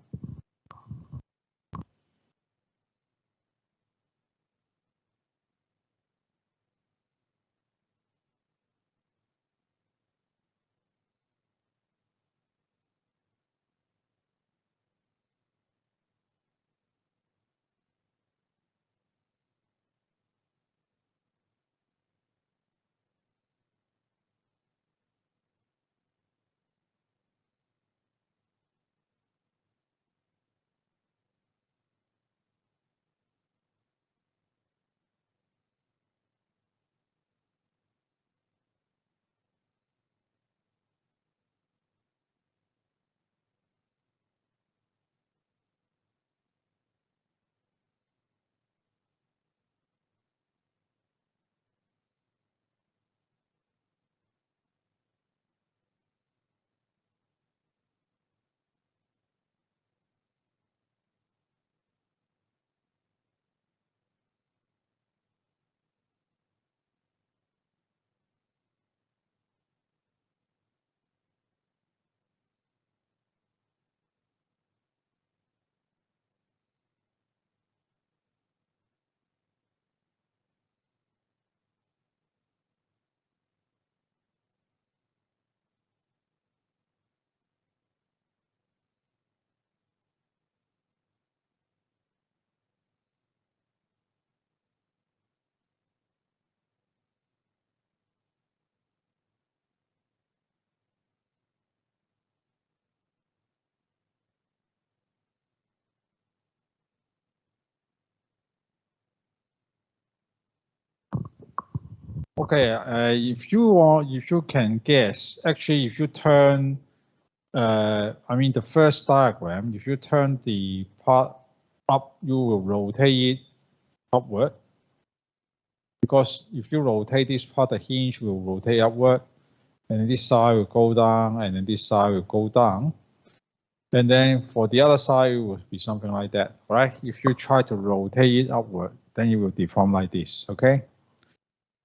Okay, if you can guess, actually, if you turn, I mean the first diagram, if you turn the part up, you will rotate it upward. Because if you rotate this part, the hinge will rotate upward, and then this side will go down, and then this side will go down. And then for the other side, it will be something like that, right? If you try to rotate it upward, then it will deform like this, okay?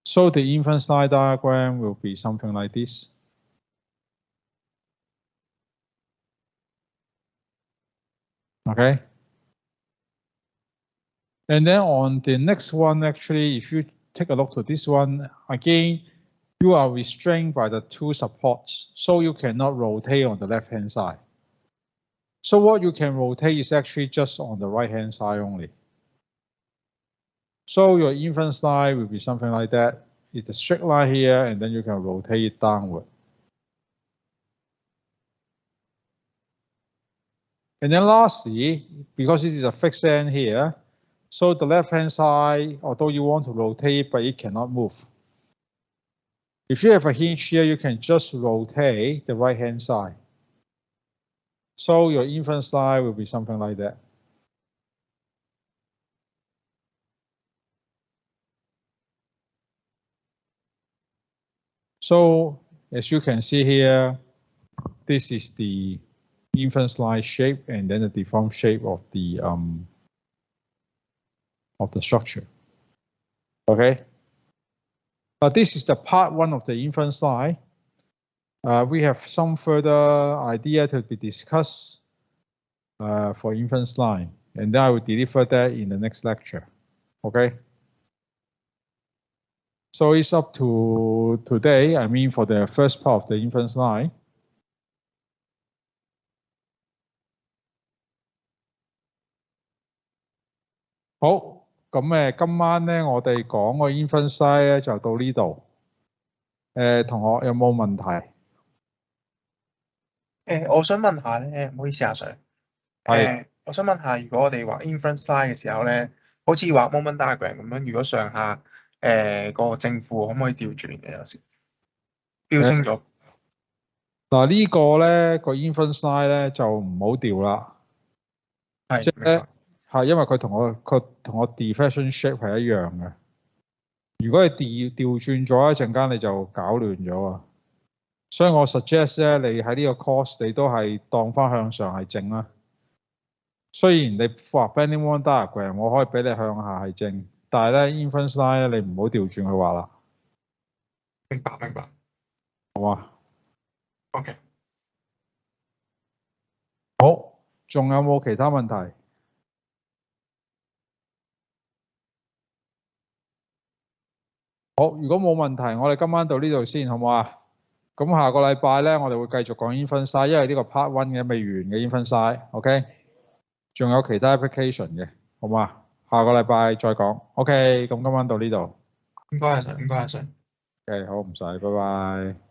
So the infant slide diagram will be something like this. Okay. And then on the next one, actually, if you take a look to this one, again, you are restrained by the two supports, so you cannot rotate on the left-hand side. So what you can rotate is actually just on the right-hand side only. So your infant slide will be something like that. It's a straight line here, and then you can rotate it downward. And then lastly, because this is a fixed end here, so the left-hand side, although you want to rotate it, but it cannot move. If you have a hinge here, you can just rotate the right-hand side. So your infant slide will be something like that. So as you can see here, this is the infant slide shape and then the deformed shape of the structure. Okay. This is the part one of the infant slide. We have some further idea to be discussed for infant slide, and then I will deliver that in the next lecture. Okay. So it's up to today, I mean for the first part of the infant slide.好，咁今晚咧，我哋講個 infant slide 咧就到呢度。同學有冇問題？我想問下咧，唔好意思啊，Sir。我想問下，如果我哋畫 infant slide 嘅時候咧，好似畫 moment diagram 咁樣，如果上下個正負可唔可以調轉嘅？有時標清咗。嗱呢個咧個 infant slide 咧就唔好調啦。係。即係咧係因為佢同我 deflection shape 係一樣嘅。如果你調轉咗一陣間，你就搞亂咗啊！所以我 suggest 咧，你喺呢個 course 你都係當翻向上係正啦。雖然你畫 bending moment diagram， 我可以俾你向下係正，但係咧 infant slide 咧你唔好調轉去畫啦。明白。好啊。OK。好，仲有冇其他問題？好，如果冇問題，我哋今晚到呢度先，好唔好啊？咁下個禮拜咧，我哋會繼續講 infant slide， 因為呢個 part one 嘅未完嘅 infant slide，OK？ 仲有其他 application 嘅，好唔好啊？下個禮拜再講。OK， 咁今晚到呢度。唔該晒。OK， 好，唔使，拜拜。